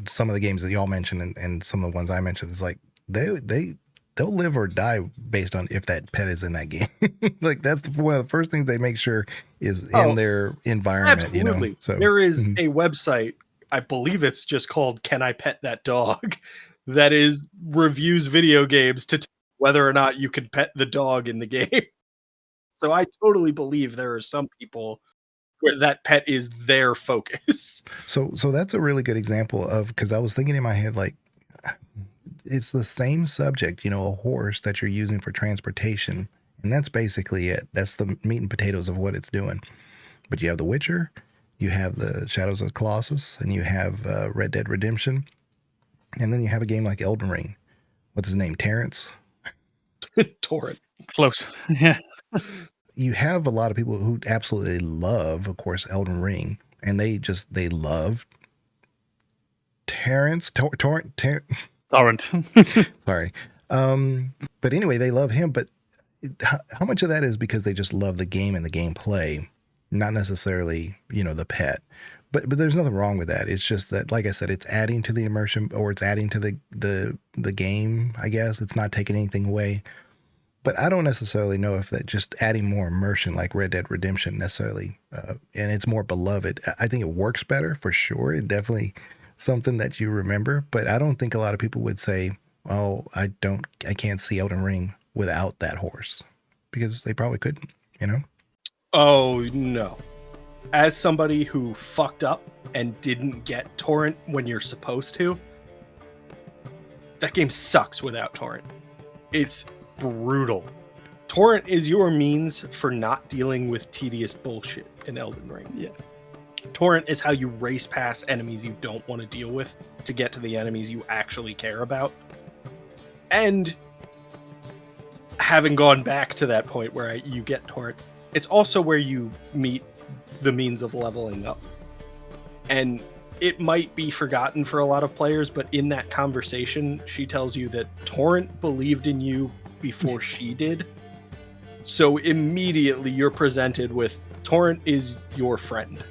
some of the games that y'all mentioned and some of the ones I mentioned, it's like they'll live or die based on if that pet is in that game. Like that's one of the first things they make sure is in their environment. Absolutely. You know, so there is a website, I believe it's just called "Can I Pet That Dog?" that is reviews video games to tell whether or not you can pet the dog in the game. So I totally believe there are some people where that pet is their focus. So that's a really good example of, because I was thinking in my head, like, it's the same subject, you know, a horse that you're using for transportation. And that's basically it. That's the meat and potatoes of what it's doing. But you have The Witcher, you have the Shadows of the Colossus, and you have Red Dead Redemption. And then you have a game like Elden Ring. What's his name? Terrence? Torrent. Close. Yeah. You have a lot of people who absolutely love, of course, Elden Ring. And they love Terrence. Torrent. Sorry. But anyway, they love him. But how much of that is because they just love the game and the gameplay, not necessarily, you know, the pet. But there's nothing wrong with that. It's just that, like I said, it's adding to the immersion, or it's adding to the game, I guess. It's not taking anything away. But I don't necessarily know if that just adding more immersion like Red Dead Redemption necessarily, and it's more beloved. I think it works better for sure. It definitely something that you remember, but I don't think a lot of people would say, oh, I can't see Elden Ring without that horse, because they probably couldn't, you know? Oh, no. As somebody who fucked up and didn't get Torrent when you're supposed to, that game sucks without Torrent. It's brutal. Torrent is your means for not dealing with tedious bullshit in Elden Ring. Yeah. Torrent is how you race past enemies you don't want to deal with to get to the enemies you actually care about. And having gone back to that point where you get Torrent, it's also where you meet the means of leveling up. And it might be forgotten for a lot of players, but in that conversation, she tells you that Torrent believed in you before she did. So immediately you're presented with Torrent is your friend.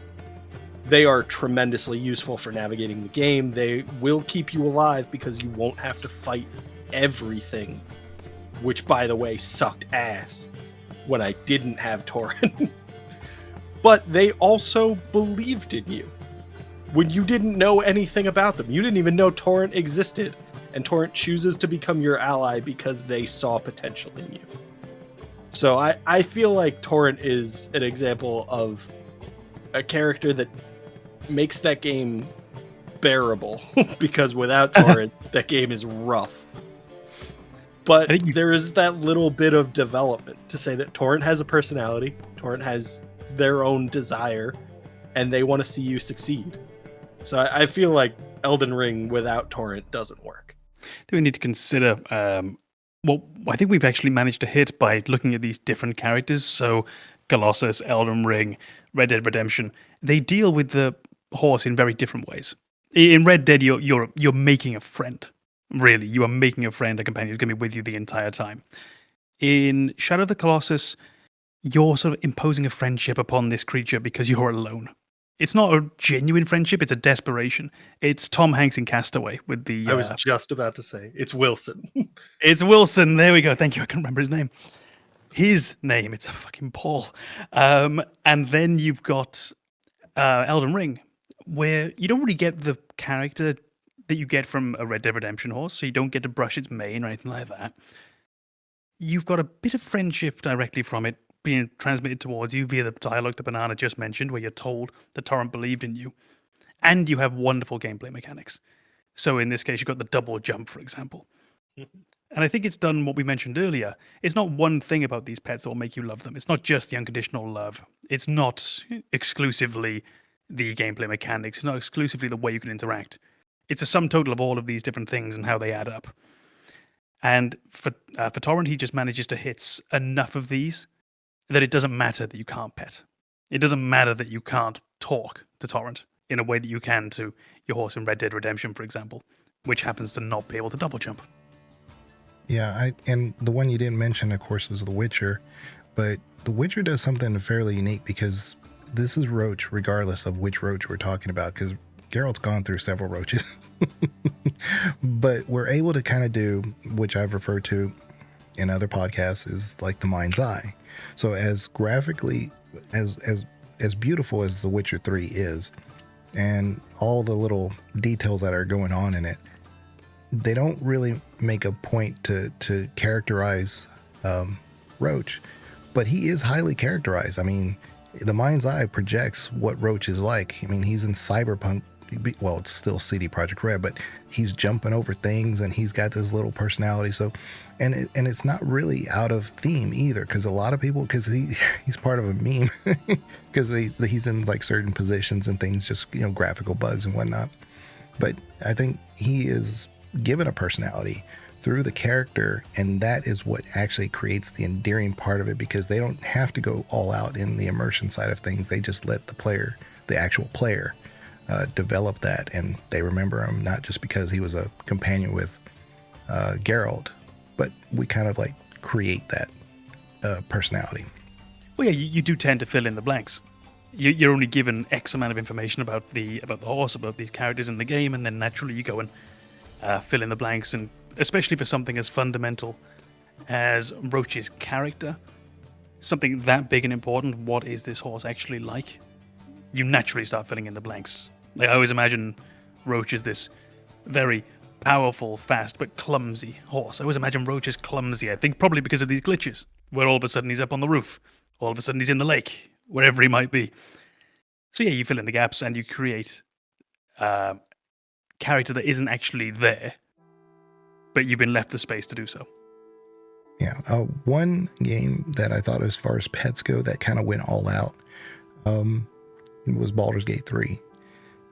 They are tremendously useful for navigating the game. They will keep you alive because you won't have to fight everything, which, by the way, sucked ass when I didn't have Torrent. But they also believed in you when you didn't know anything about them. You didn't even know Torrent existed, and Torrent chooses to become your ally because they saw potential in you. So I feel like Torrent is an example of a character that makes that game bearable, because without Torrent, that game is rough. But there is that little bit of development to say that Torrent has a personality, Torrent has their own desire, and they want to see you succeed. So I feel like Elden Ring without Torrent doesn't work. Do we need to consider what I think we've actually managed to hit by looking at these different characters? So, Colossus, Elden Ring, Red Dead Redemption, they deal with the horse in very different ways. In Red Dead, you're making a friend. Really, you are making a friend, a companion who's going to be with you the entire time. In Shadow of the Colossus, you're sort of imposing a friendship upon this creature because you're alone. It's not a genuine friendship, it's a desperation. It's Tom Hanks in Castaway with the... I was just about to say, it's Wilson. It's Wilson, there we go, thank you, I can remember his name. His name, it's fucking Paul. And then you've got Elden Ring, where you don't really get the character that you get from a Red Dead Redemption horse, so you don't get to brush its mane or anything like that. You've got a bit of friendship directly from it being transmitted towards you via the dialogue that Banana just mentioned, where you're told the Torrent believed in you. And you have wonderful gameplay mechanics. So in this case, you've got the double jump, for example. And I think it's done what we mentioned earlier. It's not one thing about these pets that will make you love them. It's not just the unconditional love. It's not exclusively the gameplay mechanics. It's not exclusively the way you can interact. It's a sum total of all of these different things and how they add up. And for Torrent, he just manages to hit enough of these that it doesn't matter that you can't pet. It doesn't matter that you can't talk to Torrent in a way that you can to your horse in Red Dead Redemption, for example, which happens to not be able to double jump. Yeah, and the one you didn't mention, of course, was The Witcher. But The Witcher does something fairly unique because this is Roach, regardless of which Roach we're talking about, because Geralt's gone through several Roaches. But we're able to kind of do, which I've referred to in other podcasts, is like the mind's eye. So as graphically, as beautiful as The Witcher 3 is, and all the little details that are going on in it, they don't really make a point to characterize Roach, but he is highly characterized. I mean, the mind's eye projects what Roach is like. I mean, he's in cyberpunk. Well, it's still CD Projekt Red, but he's jumping over things and he's got this little personality. So, and it's not really out of theme either, because a lot of people, because he's part of a meme, because he's in like certain positions and things, just, you know, graphical bugs and whatnot. But I think he is given a personality through the character, and that is what actually creates the endearing part of it, because they don't have to go all out in the immersion side of things. They just let the actual player develop that, and they remember him not just because he was a companion with Geralt, but we kind of like create that personality. Well, yeah, you do tend to fill in the blanks. You're only given X amount of information about the horse, about these characters in the game, and then naturally you go and fill in the blanks. And especially for something as fundamental as Roach's character, something that big and important, what is this horse actually like? You naturally start filling in the blanks. Like, I always imagine Roach as this very powerful, fast, but clumsy horse. I always imagine Roach as clumsy. I think probably because of these glitches, where all of a sudden he's up on the roof, all of a sudden he's in the lake, wherever he might be. So yeah, you fill in the gaps and you create a character that isn't actually there, but you've been left the space to do so. Yeah, one game that I thought, as far as pets go, that kind of went all out was Baldur's Gate 3.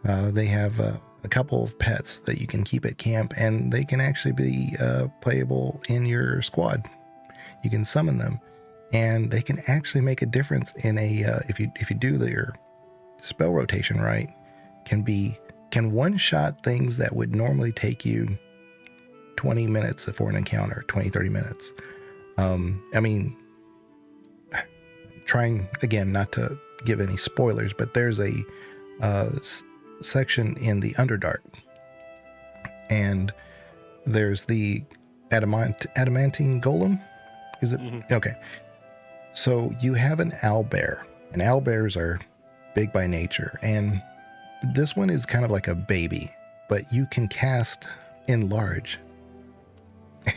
They have a couple of pets that you can keep at camp, and they can actually be playable in your squad. You can summon them, and they can actually make a difference in a if you do your spell rotation right, can one-shot things that would normally take you 20 minutes for an encounter, 20-30 minutes. I mean, trying again not to give any spoilers, but there's a section in the Underdark, and there's the adamantine golem. Is it? Mm-hmm. Okay. So you have an owlbear, and owlbears are big by nature, and this one is kind of like a baby, but you can cast enlarge,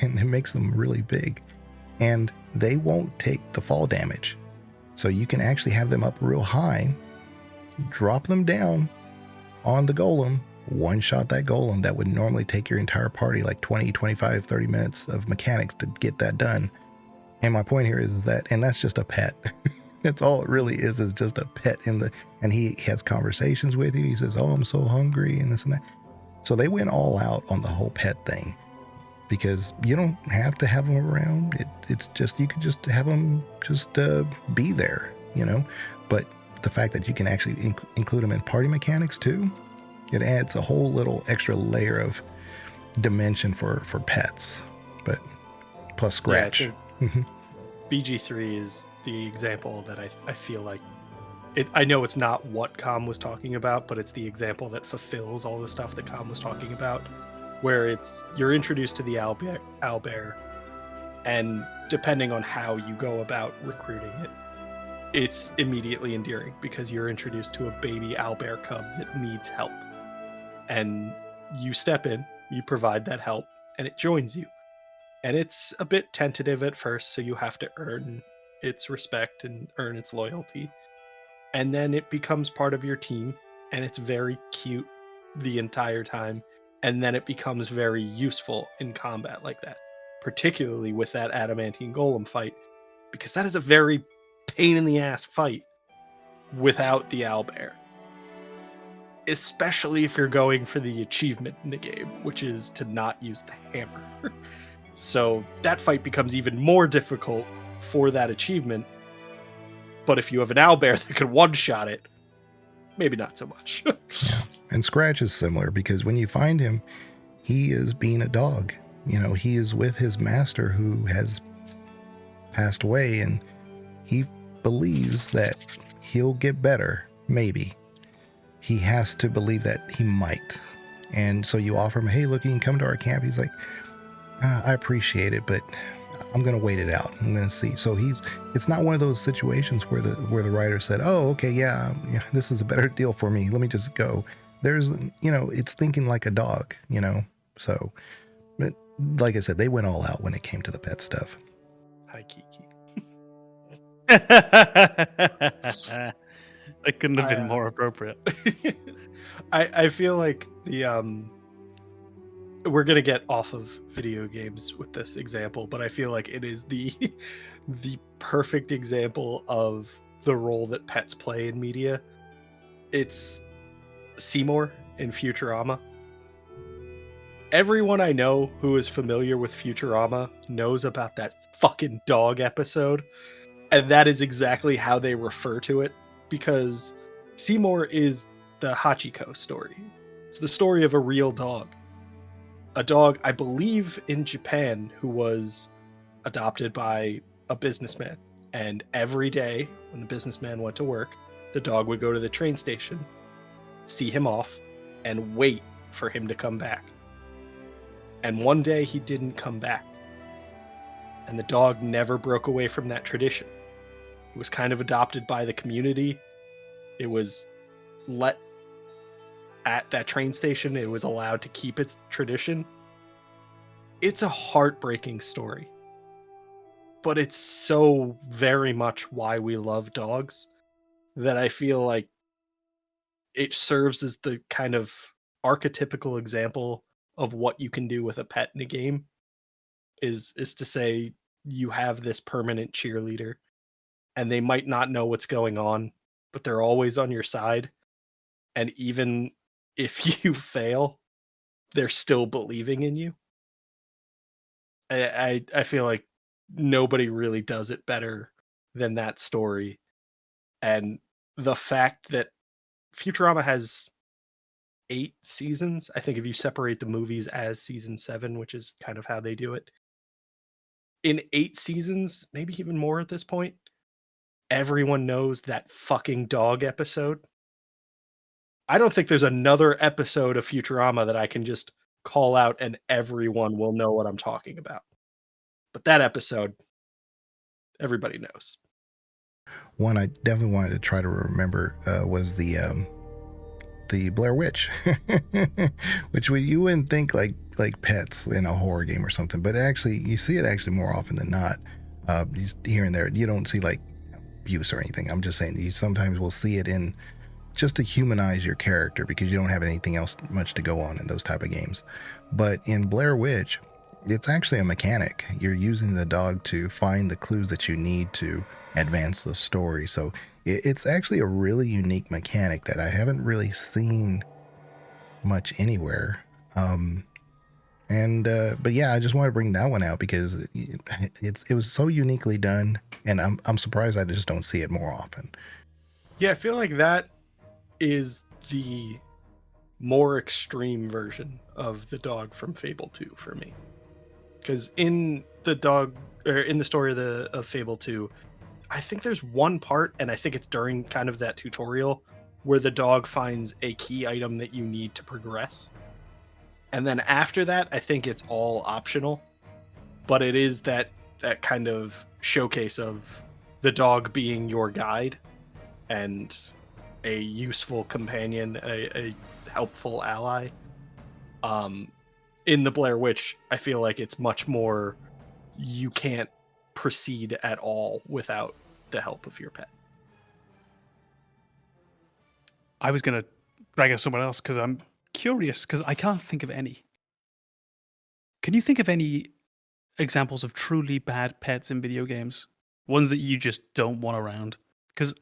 and it makes them really big, and they won't take the fall damage. So you can actually have them up real high, drop them down on the golem, one-shot that golem that would normally take your entire party like 20, 25, 30 minutes of mechanics to get that done. And my point here is that, and that's just a pet. That's all it really is just a pet and he has conversations with you. He says, "Oh, I'm so hungry," and this and that. So they went all out on the whole pet thing. because you don't have to have them around. It's just, you could just have them just be there, you know. But the fact that you can actually include them in party mechanics too, it adds a whole little extra layer of dimension for pets. But plus Scratch. Yeah, I think BG3 is the example that I feel like I know it's not what Com was talking about, but it's the example that fulfills all the stuff that Com was talking about, where you're introduced to the owlbear, and depending on how you go about recruiting it, it's immediately endearing because you're introduced to a baby owlbear cub that needs help, and you step in, you provide that help, and it joins you. And it's a bit tentative at first, so you have to earn its respect and earn its loyalty. And then it becomes part of your team, and it's very cute the entire time. And then it becomes very useful in combat like that, particularly with that adamantine golem fight, because that is a very pain in the ass fight without the owlbear. Especially if you're going for the achievement in the game, which is to not use the hammer. So that fight becomes even more difficult for that achievement. But if you have an owlbear that can one-shot it, maybe not so much. Yeah. And Scratch is similar because when you find him, he is being a dog. You know, he is with his master who has passed away, and he believes that he'll get better, maybe. He has to believe that he might. And so you offer him, hey, look, you can come to our camp. He's like, I appreciate it, but I'm going to wait it out. I'm going to see. So it's not one of those situations where the writer said, oh, okay, yeah, this is a better deal for me. Let me just go. There's, it's thinking like a dog, So, but like I said, they went all out when it came to the pet stuff. Hi, Kiki. It couldn't have been more appropriate. I feel like we're gonna get off of video games with this example, but I feel like it is the perfect example of the role that pets play in media. It's Seymour in Futurama. Everyone I know who is familiar with Futurama knows about that fucking dog episode, and that is exactly how they refer to it, because Seymour is the Hachiko story. It's the story of a real dog. A dog, I believe, in Japan, who was adopted by a businessman. And every day when the businessman went to work, the dog would go to the train station, see him off, and wait for him to come back. And one day he didn't come back. And the dog never broke away from that tradition. It was kind of adopted by the community. It was let at that train station. It was allowed to keep its tradition. It's a heartbreaking story. But it's so very much why we love dogs that I feel like it serves as the kind of archetypical example of what you can do with a pet in a game, is to say you have this permanent cheerleader and they might not know what's going on, but they're always on your side. And even if you fail, they're still believing in you. I feel like nobody really does it better than that story. And the fact that Futurama has 8 seasons, I think if you separate the movies as season 7, which is kind of how they do it, in 8 seasons, maybe even more at this point, everyone knows that fucking dog episode. I don't think there's another episode of Futurama that I can just call out and everyone will know what I'm talking about. But that episode, everybody knows. One I definitely wanted to try to remember was the Blair Witch, which you wouldn't think like pets in a horror game or something, but actually you see it actually more often than not. Just here and there, you don't see like abuse or anything. I'm just saying you sometimes will see it in just to humanize your character because you don't have anything else much to go on in those type of games. But in Blair Witch, it's actually a mechanic. You're using the dog to find the clues that you need to advance the story. So it's actually a really unique mechanic that I haven't really seen much anywhere. And but yeah, I just want to bring that one out because it was so uniquely done, and I'm surprised I just don't see it more often. Yeah, I feel like that is the more extreme version of the dog from Fable 2 for me. Because in the dog, or in the story of Fable 2, I think there's one part, and I think it's during kind of that tutorial, where the dog finds a key item that you need to progress. And then after that, I think it's all optional. But it is that kind of showcase of the dog being your guide and a useful companion, a helpful ally. In the Blair Witch, I feel like it's much more you can't proceed at all without the help of your pet. I was going to drag us somewhere else because I'm curious because I can't think of any. Can you think of any examples of truly bad pets in video games? Ones that you just don't want around? Because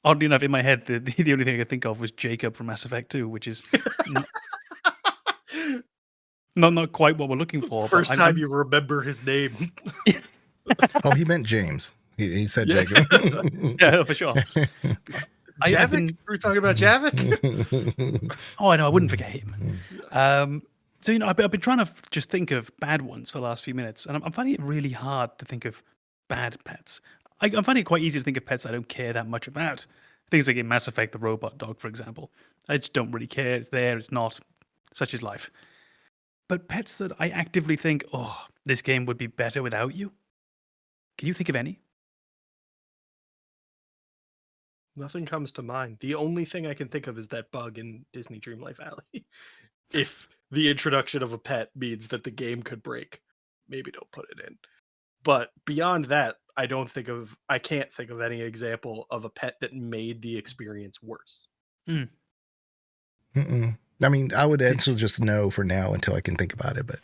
oddly enough, in my head, the only thing I could think of was Jacob from Mass Effect 2, which is not quite what we're looking for. First but time you remember his name. Oh, he meant James. He said Yeah. Jacob. Yeah, for sure. I've been- Javik? We're talking about Javik? Oh, I know. I wouldn't forget him. So, I've been trying to just think of bad ones for the last few minutes, and I'm finding it really hard to think of bad pets. I'm finding it quite easy to think of pets I don't care that much about. Things like in Mass Effect, the robot dog, for example. I just don't really care. It's there, it's not. Such is life. But pets that I actively think, oh, this game would be better without you? Can you think of any? Nothing comes to mind. The only thing I can think of is that bug in Disney Dreamlight Valley. If the introduction of a pet means that the game could break, maybe don't put it in. But beyond that, I can't think of any example of a pet that made the experience worse. Mm-mm. I mean, I would answer just no for now until I can think about it. But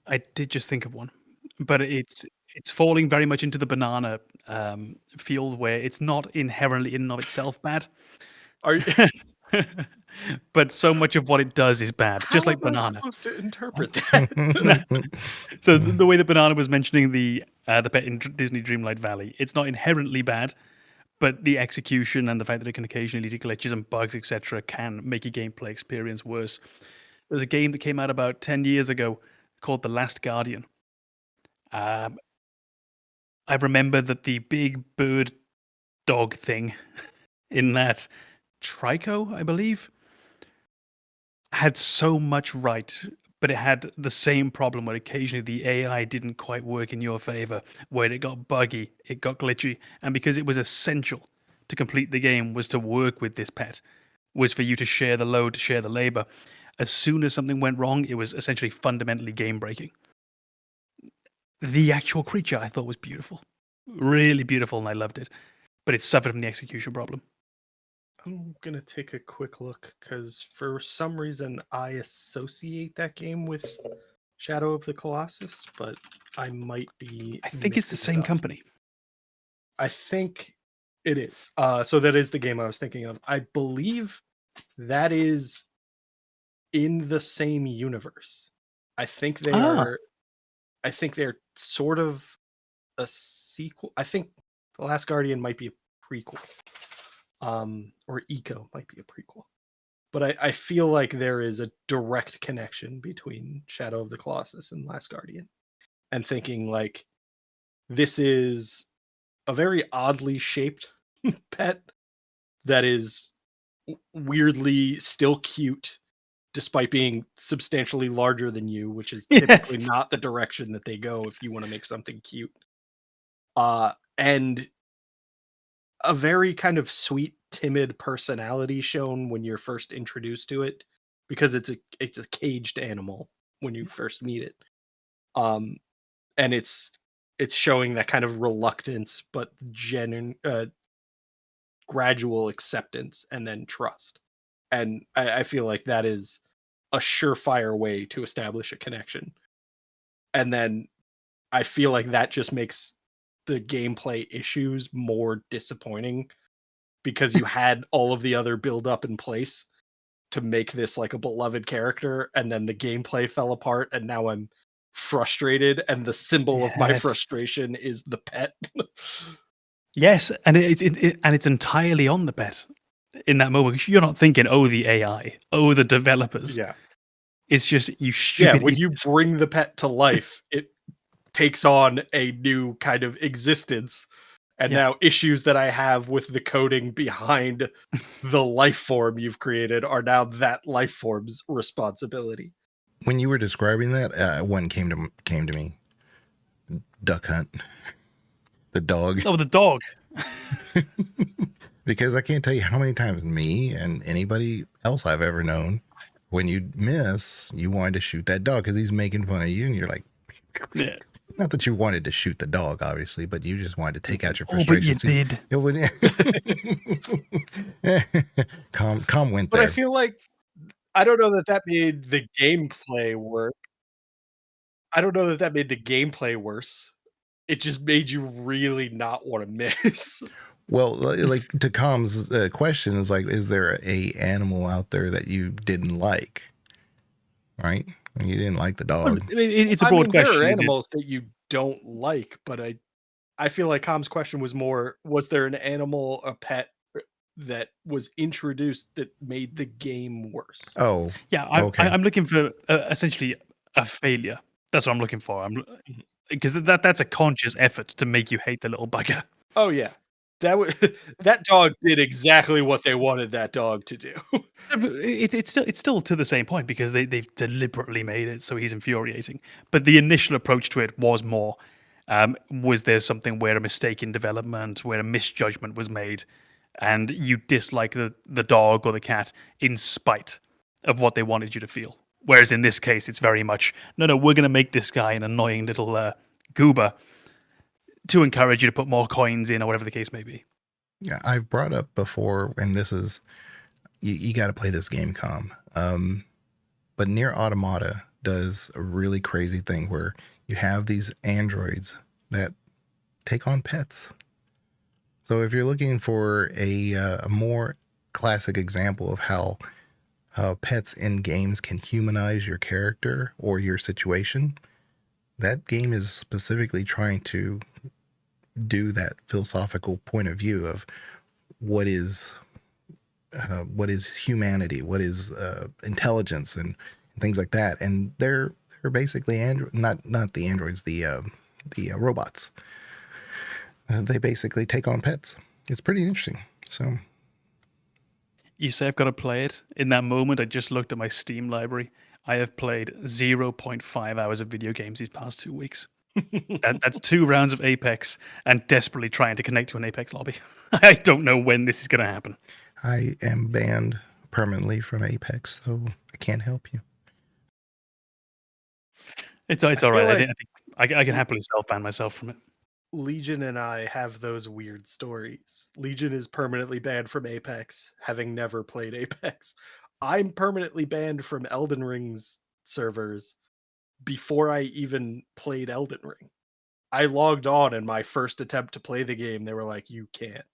I did just think of one, but it's falling very much into the banana field where it's not inherently in and of itself bad. Are you, But so much of what it does is bad, how just like am I banana. supposed to interpret that? So the way that banana was mentioning the pet in Disney Dreamlight Valley, it's not inherently bad, but the execution and the fact that it can occasionally lead to glitches and bugs, etc., can make your gameplay experience worse. There's a game that came out about 10 years ago called The Last Guardian. I remember that the big bird dog thing in that Trico, I believe, had so much right, but it had the same problem where occasionally the AI didn't quite work in your favor, where it got buggy, it got glitchy, and because it was essential to complete the game was to work with this pet, was for you to share the load, to share the labor. As soon as something went wrong, it was essentially fundamentally game breaking. The actual creature I thought was beautiful, really beautiful, and I loved it, but it suffered from the execution problem. I'm gonna take a quick look because for some reason I associate that game with Shadow of the Colossus, but I might be. I think it's the mixing it same up. company. I think it is. So that is the game I was thinking of. I believe that is in the same universe. I think they are. I think they're sort of a sequel. I think The Last Guardian might be a prequel. Or Eco might be a prequel. But I feel like there is a direct connection between Shadow of the Colossus and Last Guardian. And thinking like this is a very oddly shaped pet that is weirdly still cute despite being substantially larger than you, which is typically Yes. not the direction that they go if you want to make something cute. And a very kind of sweet, timid personality shown when you're first introduced to it, because it's a caged animal when you first meet it. And it's showing that kind of reluctance, but gradual acceptance and then trust. And I feel like that is a surefire way to establish a connection. And then I feel like that just makes the gameplay issues more disappointing because you had all of the other build up in place to make this like a beloved character, and then the gameplay fell apart, and now I'm frustrated, and the symbol of my Yes. frustration is the pet. Yes, and it's entirely on the pet in that moment. You're not thinking, oh, the AI, oh, the developers. Yeah. It's just you Yeah, stupid. when you bring the pet to life, it takes on a new kind of existence. And Yeah. now issues that I have with the coding behind the life form you've created are now that life form's responsibility. When you were describing that, one came to me. Duck Hunt. The dog. Oh, the dog. Because I can't tell you how many times me and anybody else I've ever known, when you miss, you wanted to shoot that dog because he's making fun of you, and you're like, Yeah. not that you wanted to shoot the dog, obviously, but you just wanted to take out your Oh, but you frustration. did. It would. Calm went But there. I feel like I don't know that made the gameplay work. I don't know that made the gameplay worse. It just made you really not want to miss. Well, like to Com's question is like, is there a animal out there that you didn't like? Right? You didn't like the Well, dog. it's a broad question. There are Is it? animals that you don't like, but I feel like Com's question was more, was there an animal, a pet that was introduced that made the game worse? Oh, Yeah, okay. I'm looking for essentially a failure. That's what I'm looking for. Because that's a conscious effort to make you hate the little bugger. Oh yeah. That dog did exactly what they wanted that dog to do. It's still to the same point because they've deliberately made it so he's infuriating. But the initial approach to it was more, was there something where a mistake in development, where a misjudgment was made, and you dislike the dog or the cat in spite of what they wanted you to feel. Whereas in this case, it's very much, no, we're going to make this guy an annoying little goober to encourage you to put more coins in or whatever the case may be. Yeah, I've brought up before, and this is, you got to play this game, Com. But Nier Automata does a really crazy thing where you have these androids that take on pets. So if you're looking for a more classic example of how pets in games can humanize your character or your situation, that game is specifically trying to do that philosophical point of view of what is humanity, what is intelligence, and things like that. And they're basically not the androids, the robots. They basically take on pets. It's pretty interesting. So You say I've got to play it. In that moment, I just looked at my Steam library. I have played 0.5 hours of video games these past 2 weeks. That's 2 rounds of Apex and desperately trying to connect to an Apex lobby. I don't know when this is going to happen. I am banned permanently from Apex, so I can't help you. It's all right. like- I think I can happily self-ban myself from it. Legion and I have those weird stories. Legion is permanently banned from Apex, having never played Apex. I'm permanently banned from Elden Ring's servers before I even played Elden Ring. I logged on, and my first attempt to play the game, they were like, you can't.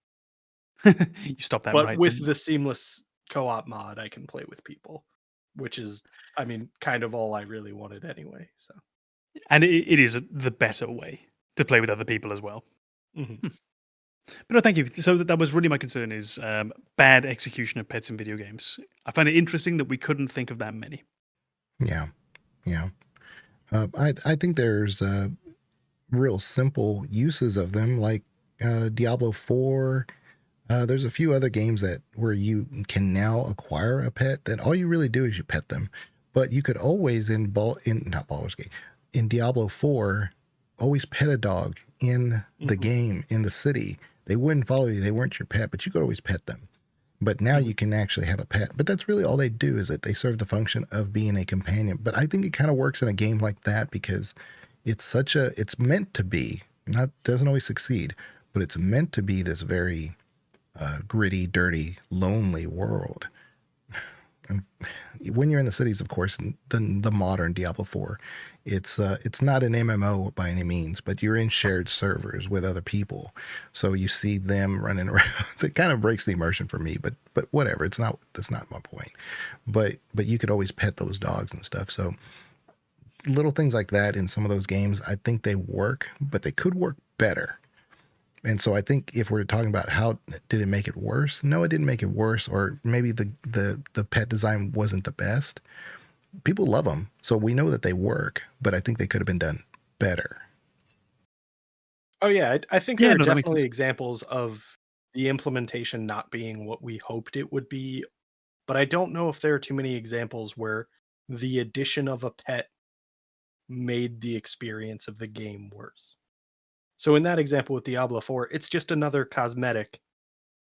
You stop that But right. with the seamless co-op mod, I can play with people, which is, I mean, kind of all I really wanted anyway. So, and it is the better way to play with other people as well. mhm. But no, thank you. So that was really my concern is bad execution of pets in video games. I find it interesting that we couldn't think of that many. Yeah. I think there's real simple uses of them, like Diablo 4. There's a few other games where you can now acquire a pet that all you really do is you pet them. But you could always not Baldur's Gate, in Diablo 4, always pet a dog in the game, in the city. They wouldn't follow you. They weren't your pet, but you could always pet them. But now you can actually have a pet. But that's really all they do, is that they serve the function of being a companion. But I think it kind of works in a game like that because it's meant to be, doesn't always succeed, but it's meant to be this very gritty, dirty, lonely world. and when you're in the cities, of course, the modern Diablo 4, it's not an MMO by any means, but you're in shared servers with other people, so you see them running around. It kind of breaks the immersion for me, but whatever. That's not my point. But you could always pet those dogs and stuff. So little things like that in some of those games, I think they work, but they could work better. And so I think if we're talking about how did it make it worse, no, it didn't make it worse. Or maybe the pet design wasn't the best. People love them, so we know that they work, but I think they could have been done better. Oh yeah, I think Yeah, there are no, that makes definitely sense. examples of the implementation not being what we hoped it would be, but I don't know if there are too many examples where the addition of a pet made the experience of the game worse. So in that example with Diablo 4, it's just another cosmetic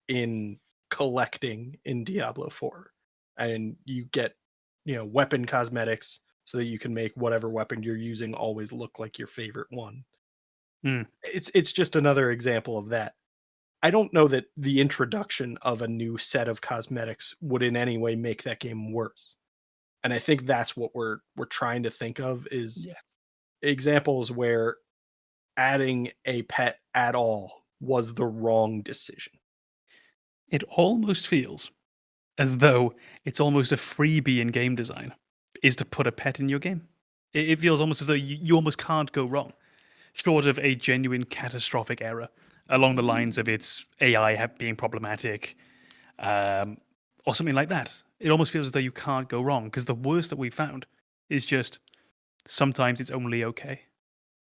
in collecting in Diablo 4. And you get, weapon cosmetics so that you can make whatever weapon you're using always look like your favorite one. Hmm. It's just another example of that. I don't know that the introduction of a new set of cosmetics would in any way make that game worse. And I think that's what we're trying to think of is Yeah. examples where adding a pet at all was the wrong decision. It almost feels as though it's almost a freebie in game design is to put a pet in your game. It feels almost as though you almost can't go wrong, short of a genuine catastrophic error along the lines of its AI being problematic, or something like that. It almost feels as though you can't go wrong because the worst that we've found is just sometimes it's only okay.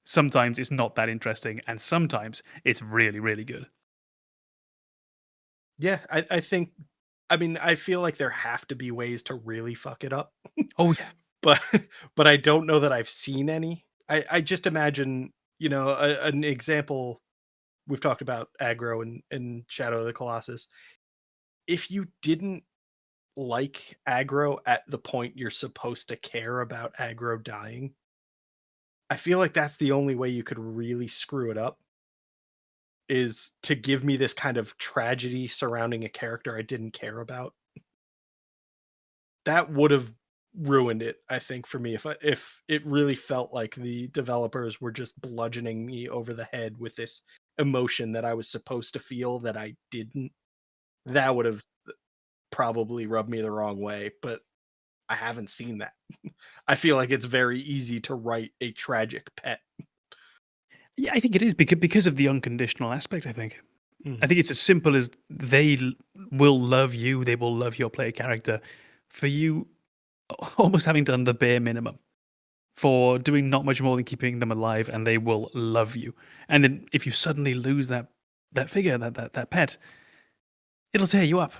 Sometimes it's not that interesting, and sometimes it's really, really good. Yeah, I think I mean, I feel like there have to be ways to really fuck it up, Oh yeah, but but I don't know that I've seen any. I just imagine, an example we've talked about aggro and Shadow of the Colossus. If you didn't like aggro at the point you're supposed to care about aggro dying, I feel like that's the only way you could really screw it up is to give me this kind of tragedy surrounding a character I didn't care about. That would have ruined it, I think, for me if it really felt like the developers were just bludgeoning me over the head with this emotion that I was supposed to feel that I didn't. That would have probably rubbed me the wrong way, but I haven't seen that. I feel like it's very easy to write a tragic pet. yeah. I think it is because of the unconditional aspect. I Mhm. think it's as simple as will love you. They will love your player character for you almost having done the bare minimum for doing not much more than keeping them alive, and they will love you. And then if you suddenly lose that figure, that pet, it'll tear you up.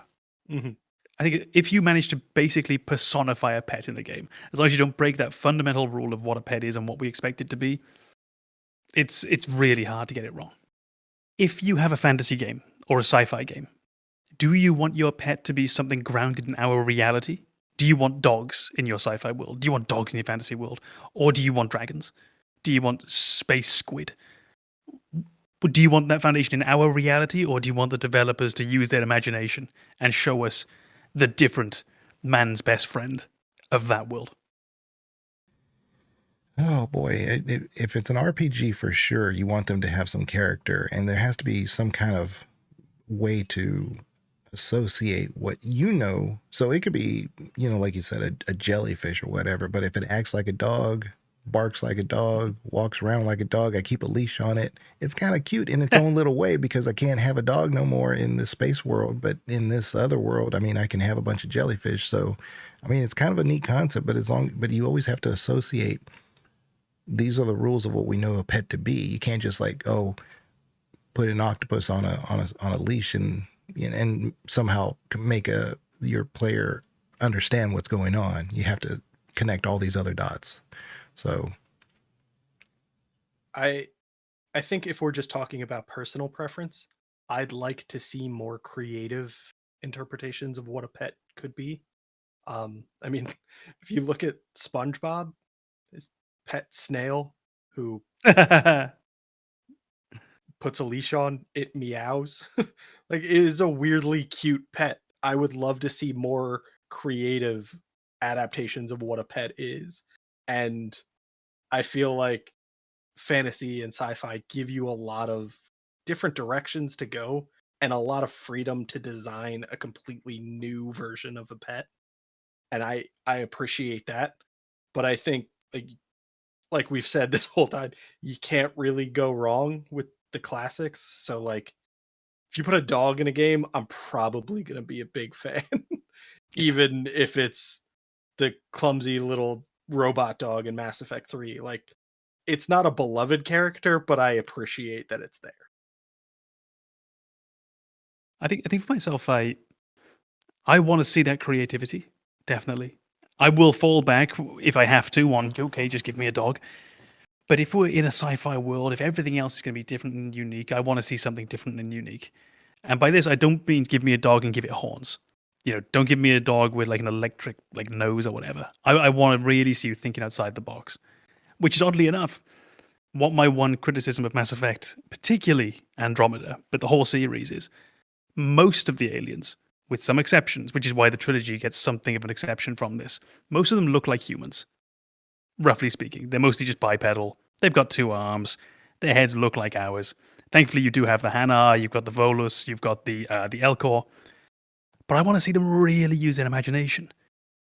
Mhm. I think if you manage to basically personify a pet in the game, as long as you don't break that fundamental rule of what a pet is and what we expect it to be, it's really hard to get it wrong. If you have a fantasy game or a sci-fi game, do you want your pet to be something grounded in our reality? Do you want dogs in your sci-fi world? Do you want dogs in your fantasy world? Or do you want dragons? Do you want space squid? But do you want that foundation in our reality, or do you want the developers to use their imagination and show us the different man's best friend of that world? Oh boy, if it's an RPG for sure, you want them to have some character, and there has to be some kind of way to associate what you know. So it could be, like you said, a jellyfish or whatever, but if it acts like a dog, barks like a dog, walks around like a dog, I keep a leash on it, it's kind of cute in its own little way because I can't have a dog no more in the space world, but in this other world, I mean, I can have a bunch of jellyfish. So, I mean, it's kind of a neat concept, but you always have to associate these are the rules of what we know a pet to be. You can't just like, put an octopus on a leash and somehow make your player understand what's going on. You have to connect all these other dots. So I I think if we're just talking about personal preference, I'd like to see more creative interpretations of what a pet could be. I mean, if you look at SpongeBob, his pet snail who puts a leash on, it meows. Like it is a weirdly cute pet. I would love to see more creative adaptations of what a pet is. And I feel like fantasy and sci-fi give you a lot of different directions to go and a lot of freedom to design a completely new version of a pet. And I appreciate that. But I think like we've said this whole time, you can't really go wrong with the classics. So like if you put a dog in a game, I'm probably going to be a big fan, even if it's the clumsy little robot dog in Mass Effect 3. Like, it's not a beloved character, but I appreciate that it's there. I think for myself, I want to see that creativity, definitely. I will fall back if I have to on, okay, just give me a dog. But if we're in a sci-fi world, if everything else is going to be different and unique, I want to see something different and unique. And by this, I don't mean give me a dog and give it horns. Don't give me a dog with like an electric like nose or whatever. I want to really see you thinking outside the box, which is oddly enough what my one criticism of Mass Effect, particularly Andromeda, but the whole series is most of the aliens, with some exceptions, which is why the trilogy gets something of an exception from this. Most of them look like humans, roughly speaking. They're mostly just bipedal. They've got 2 arms. Their heads look like ours. Thankfully, you do have the Hanar, you've got the Volus, you've got the Elcor. But I want to see them really use their imagination.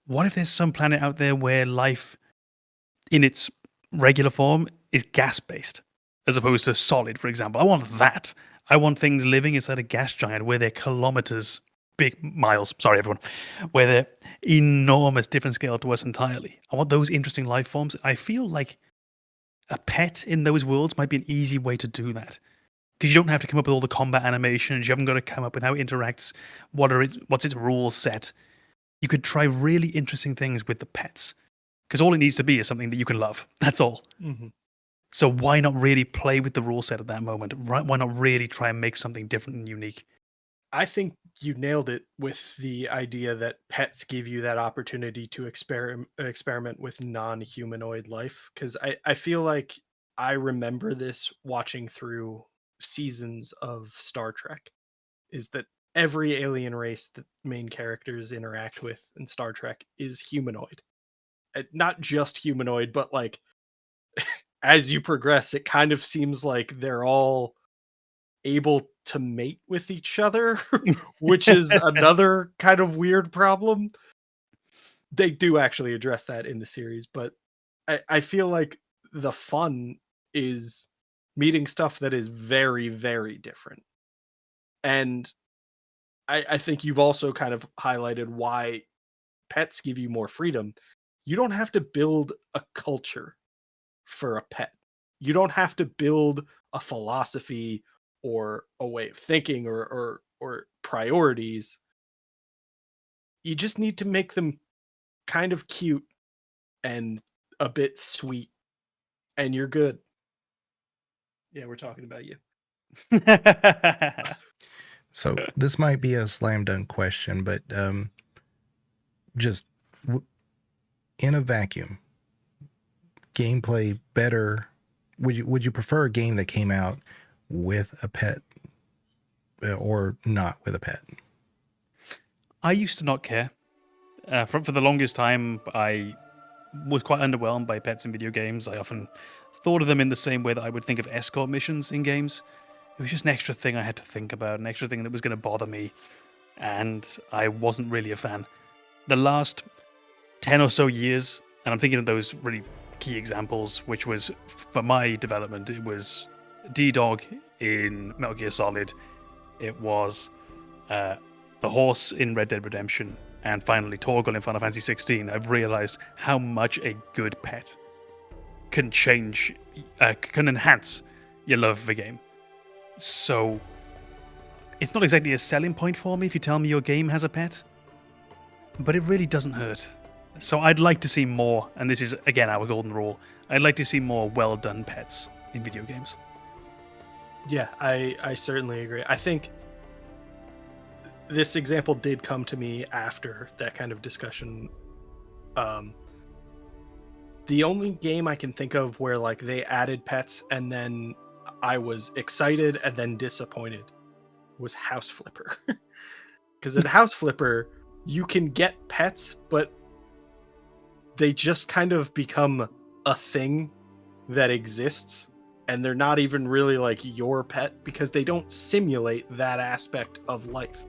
What if there's some planet out there where life, in its regular form, is gas-based, as opposed to solid, for example? I want that. I want things living inside a gas giant where they're kilometers, big miles, sorry everyone, where they're enormous, different scale to us entirely. I want those interesting life forms. I feel like a pet in those worlds might be an easy way to do that. Because you don't have to come up with all the combat animations. You haven't got to come up with how it interacts, what's its rule set. You could try really interesting things with the pets. Because all it needs to be is something that you can love. That's all. Mm-hmm. So why not really play with the rule set at that moment? Why not really try and make something different and unique? I think you nailed it with the idea that pets give you that opportunity to experiment with non-humanoid life. Because I feel like I remember this watching through seasons of Star Trek, is that every alien race that main characters interact with in Star Trek is humanoid. Not just humanoid, but like as you progress, it kind of seems like they're all able to mate with each other, which is another kind of weird problem. They do actually address that in the series, but I feel like the fun is meeting stuff that is very, very different. And I think you've also kind of highlighted why pets give you more freedom. You don't have to build a culture for a pet. You don't have to build a philosophy or a way of thinking or priorities. You just need to make them kind of cute and a bit sweet, and you're good. Yeah, we're talking about you. So this might be a slam dunk question, but just in a vacuum, gameplay better. Would you prefer a game that came out with a pet or not with a pet? I used to not care. For the longest time, I was quite underwhelmed by pets in video games. I often thought of them in the same way that I would think of escort missions in games. It was just an extra thing I had to think about, an extra thing that was going to bother me, and I wasn't really a fan. The last 10 or so years, and I'm thinking of those really key examples, which was, for my development, it was D-Dog in Metal Gear Solid, it was the horse in Red Dead Redemption, and finally Torgal in Final Fantasy 16. I've realized how much a good pet can change, can enhance your love of a game. So it's not exactly a selling point for me if you tell me your game has a pet, but it really doesn't hurt. So I'd like to see more, and this is again our golden rule, I'd like to see more well done pets in video games. Yeah, I certainly agree. I think this example did come to me after that kind of discussion. The only game I can think of where like they added pets and then I was excited and then disappointed was House Flipper. Because in House Flipper, you can get pets, but they just kind of become a thing that exists, and they're not even really like your pet because they don't simulate that aspect of life.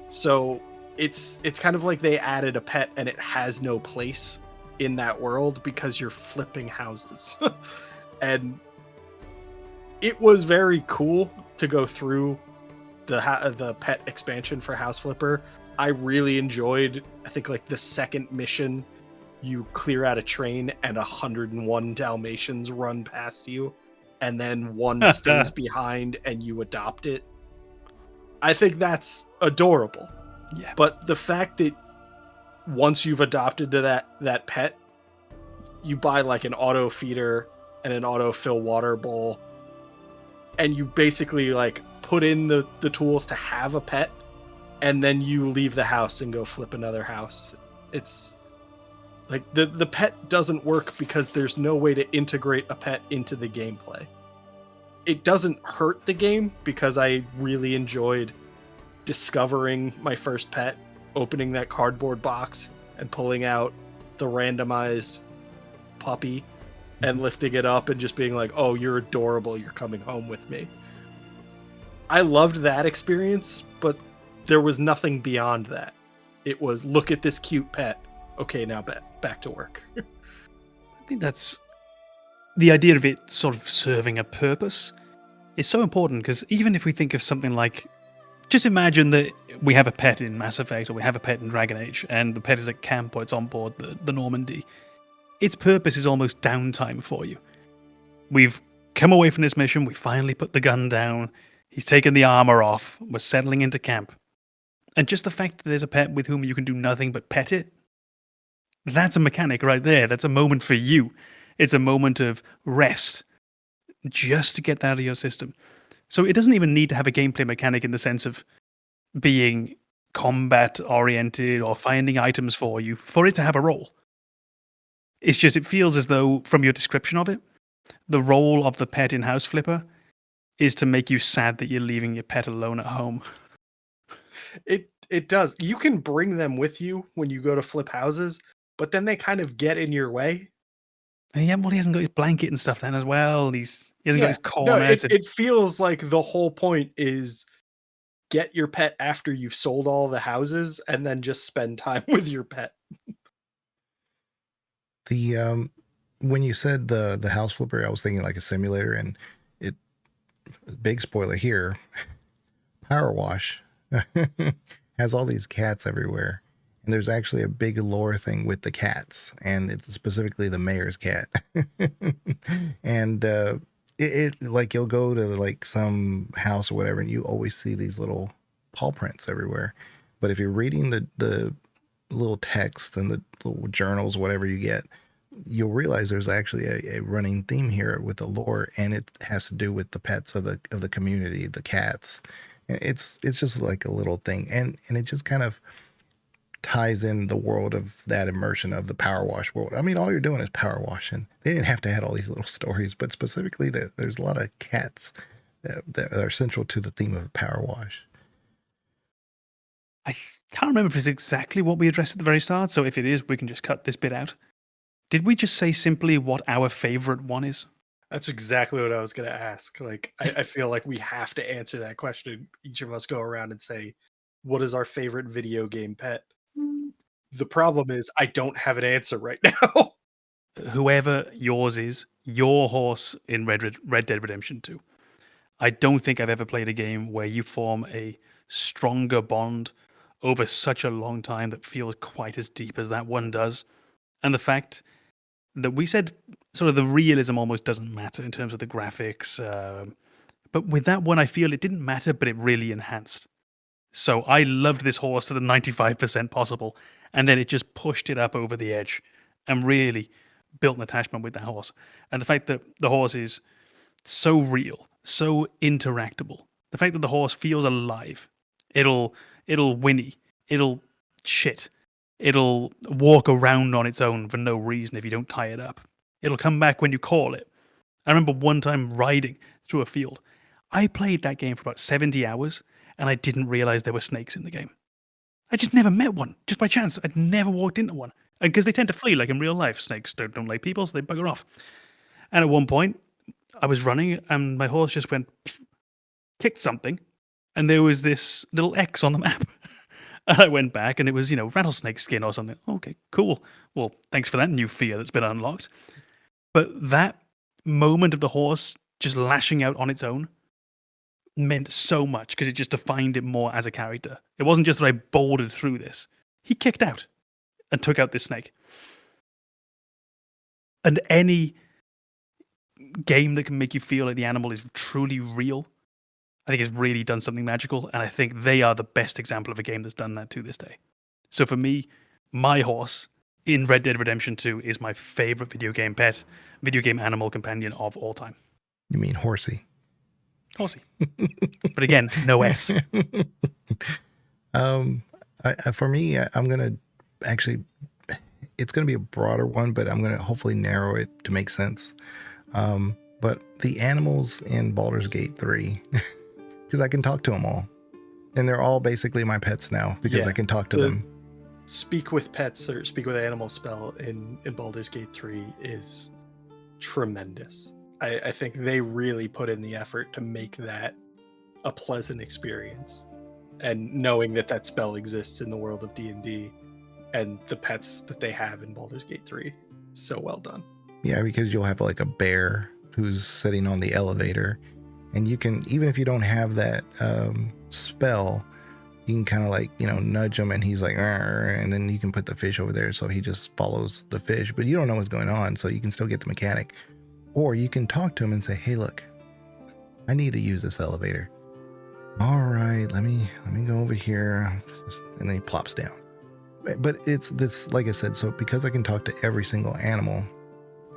So it's kind of like they added a pet and it has no place in that world because you're flipping houses. And it was very cool to go through the pet expansion for House Flipper. I really enjoyed, I think, like the second mission, you clear out a train and 101 Dalmatians run past you, and then one stays behind and you adopt it. I think that's adorable. Yeah. But the fact that once you've adopted that pet, you buy like an auto feeder and an auto fill water bowl, and you basically like put in the tools to have a pet, and then you leave the house and go flip another house. It's like the pet doesn't work because there's no way to integrate a pet into the gameplay. It doesn't hurt the game because I really enjoyed discovering my first pet, opening that cardboard box and pulling out the randomized puppy and lifting it up and just being like, oh, you're adorable, you're coming home with me. I loved that experience, but there was nothing beyond that. It was, look at this cute pet. Okay, now back to work. I think that's the idea of it sort of serving a purpose is so important, because even if we think of something like, just imagine that we have a pet in Mass Effect or we have a pet in Dragon Age, and the pet is at camp or it's on board the Normandy. Its purpose is almost downtime for you. We've come away from this mission, we finally put the gun down, he's taken the armor off, we're settling into camp. And just the fact that there's a pet with whom you can do nothing but pet it, that's a mechanic right there. That's a moment for you. It's a moment of rest, just to get that out of your system. So it doesn't even need to have a gameplay mechanic in the sense of being combat-oriented or finding items for you, for it to have a role. It's just, it feels as though, from your description of it, the role of the pet in House Flipper is to make you sad that you're leaving your pet alone at home. It does. You can bring them with you when you go to flip houses, but then they kind of get in your way. And yeah, well, he hasn't got his blanket and stuff then as well. He hasn't got his corner. No, it feels like the whole point is get your pet after you've sold all the houses and then just spend time with your pet. The when you said the house flipper, I was thinking like a simulator, and it, big spoiler here, Power Wash has all these cats everywhere. And there's actually a big lore thing with the cats, and it's specifically the mayor's cat. And it like, you'll go to like some house or whatever, and you always see these little paw prints everywhere. But if you're reading the little text and the little journals, whatever you get, you'll realize there's actually a running theme here with the lore, and it has to do with the pets of the community, the cats. And it's just like a little thing, and it just kind of ties in the world of that immersion of the Power Wash world. I mean, all you're doing is power washing. They didn't have to add all these little stories, but specifically there's a lot of cats that are central to the theme of the Power Wash. I can't remember if it's exactly what we addressed at the very start, so if it is, we can just cut this bit out. Did we just say simply what our favorite one is? That's exactly what I was going to ask. Like, I feel like we have to answer that question. Each of us go around and say, what is our favorite video game pet? The problem is I don't have an answer right now. Whoever yours is, your horse in Red Dead Redemption 2. I don't think I've ever played a game where you form a stronger bond over such a long time that feels quite as deep as that one does. And the fact that we said sort of the realism almost doesn't matter in terms of the graphics. But with that one, I feel it didn't matter, but it really enhanced. So I loved this horse to the 95% possible, and then it just pushed it up over the edge and really built an attachment with that horse. And the fact that the horse is so real, so interactable, the fact that the horse feels alive, it'll whinny, it'll shit, it'll walk around on its own for no reason if you don't tie it up. It'll come back when you call it. I remember one time riding through a field. I played that game for about 70 hours, and I didn't realize there were snakes in the game. I just never met one. Just by chance, I'd never walked into one. And because they tend to flee, like in real life, snakes don't like people, so they bugger off. And at one point, I was running, and my horse just went, kicked something, and there was this little X on the map. And I went back, and it was, rattlesnake skin or something. Okay, cool. Well, thanks for that new fear that's been unlocked. But that moment of the horse just lashing out on its own meant so much because it just defined it more as a character. It wasn't just that I bouldered through this. He kicked out and took out this snake. And any game that can make you feel like the animal is truly real, I think has really done something magical. And I think they are the best example of a game that's done that to this day. So for me, my horse in Red Dead Redemption 2 is my favorite video game pet, video game animal companion of all time. You mean horsey? Horsey. But again, no S. For me, I'm going to actually, it's going to be a broader one, but I'm going to hopefully narrow it to make sense. But the animals in Baldur's Gate 3, because I can talk to them all. And they're all basically my pets now because I can talk to them. Speak with pets or speak with animals spell in Baldur's Gate 3 is tremendous. I think they really put in the effort to make that a pleasant experience. And knowing that spell exists in the world of D&D and the pets that they have in Baldur's Gate 3, so well done. Yeah, because you'll have like a bear who's sitting on the elevator, and you can, even if you don't have that spell, you can kind of like, nudge him and he's like, "Arr," and then you can put the fish over there so he just follows the fish, but you don't know what's going on, so you can still get the mechanic. Or you can talk to him and say, "Hey, look, I need to use this elevator. All right, let me go over here." And then he plops down. But it's this, like I said, so because I can talk to every single animal,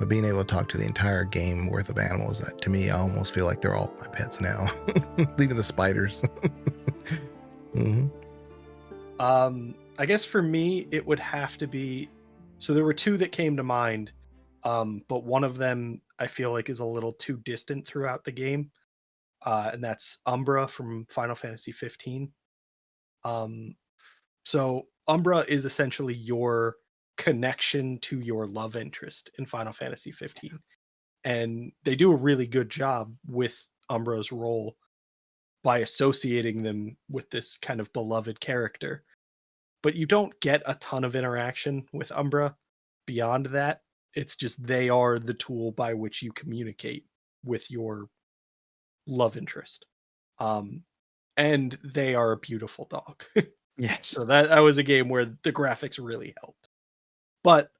but being able to talk to the entire game worth of animals, that to me, I almost feel like they're all my pets now. Leaving the spiders. Mm-hmm. I guess for me, it would have to be, so there were two that came to mind, but one of them I feel like is a little too distant throughout the game, and that's Umbra from Final Fantasy 15. So Umbra is essentially your connection to your love interest in Final Fantasy 15, and they do a really good job with Umbra's role by associating them with this kind of beloved character. But you don't get a ton of interaction with Umbra beyond that. It's just they are the tool by which you communicate with your love interest. And they are a beautiful dog. Yes. So that was a game where the graphics really helped. But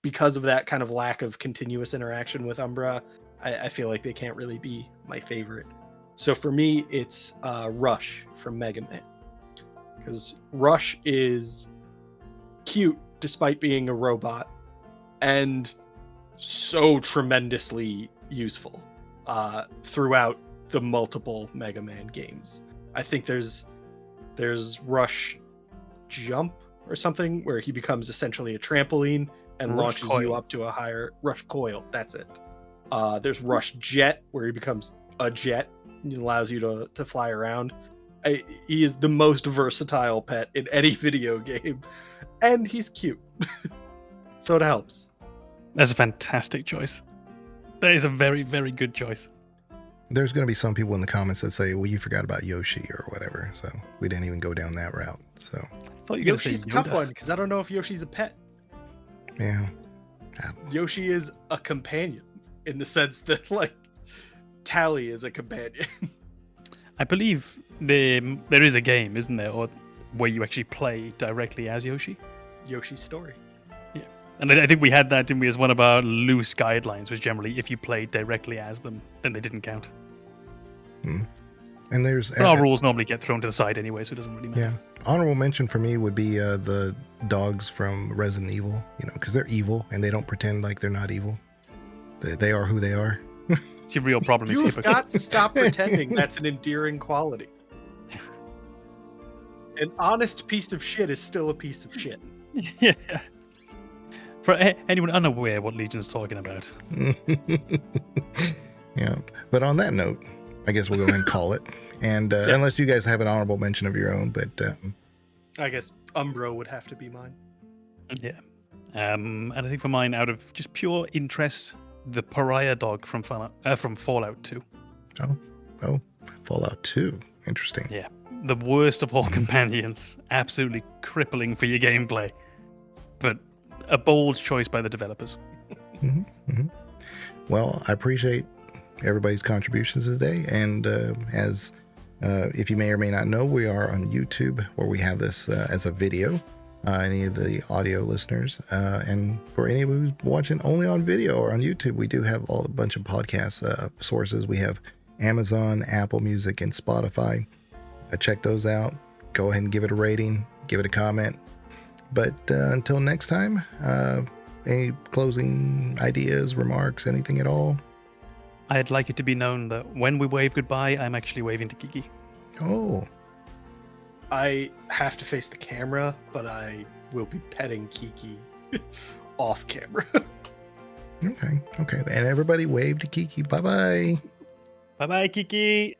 because of that kind of lack of continuous interaction with Umbra, I feel like they can't really be my favorite. So for me, it's Rush from Mega Man. Because Rush is cute despite being a robot and so tremendously useful throughout the multiple Mega Man games. I think there's Rush Jump or something where he becomes essentially a trampoline and Rush launches Coil. you up to a higher Rush Coil. That's it. There's Rush Jet where he becomes a jet and allows you to fly around. He is the most versatile pet in any video game, and he's cute. So it helps. That's a fantastic choice. That is a very, very good choice. There's going to be some people in the comments that say, well, you forgot about Yoshi or whatever. So we didn't even go down that route. So I thought you were going to say Yoshi's a tough Yoda. one because I don't know if Yoshi's a pet. yeah. Yoshi is a companion in the sense that, like, Tally is a companion. I believe there is a game, isn't there, or where you actually play directly as Yoshi? Yoshi's Story. Yeah. And I think we had that, didn't we, as one of our loose guidelines, was generally if you played directly as them, then they didn't count. And there's But our rules normally get thrown to the side anyway, so it doesn't really matter. yeah. Honorable mention for me would be the dogs from Resident Evil, because they're evil and they don't pretend like they're not evil. They are who they are. It's your real problem. is You've hypocrite. got to stop pretending that's an endearing quality. An honest piece of shit is still a piece of shit. Yeah. For anyone unaware what Legion's talking about. Yeah. But on that note, I guess we'll go ahead and call it. And unless you guys have an honorable mention of your own, but I guess Umbro would have to be mine. Yeah. And I think for mine, out of just pure interest, the pariah dog from Fallout 2. Oh, Fallout 2. Interesting. Yeah. The worst of all companions. Absolutely crippling for your gameplay. But a bold choice by the developers. Well, I appreciate everybody's contributions today. And if you may or may not know, we are on YouTube, where we have this as a video. Any of the audio listeners, and for any who's watching only on video or on YouTube, we do have a bunch of podcast sources. We have Amazon, Apple Music, and Spotify. Check those out. Go ahead and give it a rating, give it a comment. But until next time, any closing ideas, remarks, anything at all? I'd like it to be known that when we wave goodbye, I'm actually waving to Kiki. Oh. I have to face the camera, but I will be petting Kiki off camera. Okay. And everybody wave to Kiki. Bye-bye. Bye-bye, Kiki.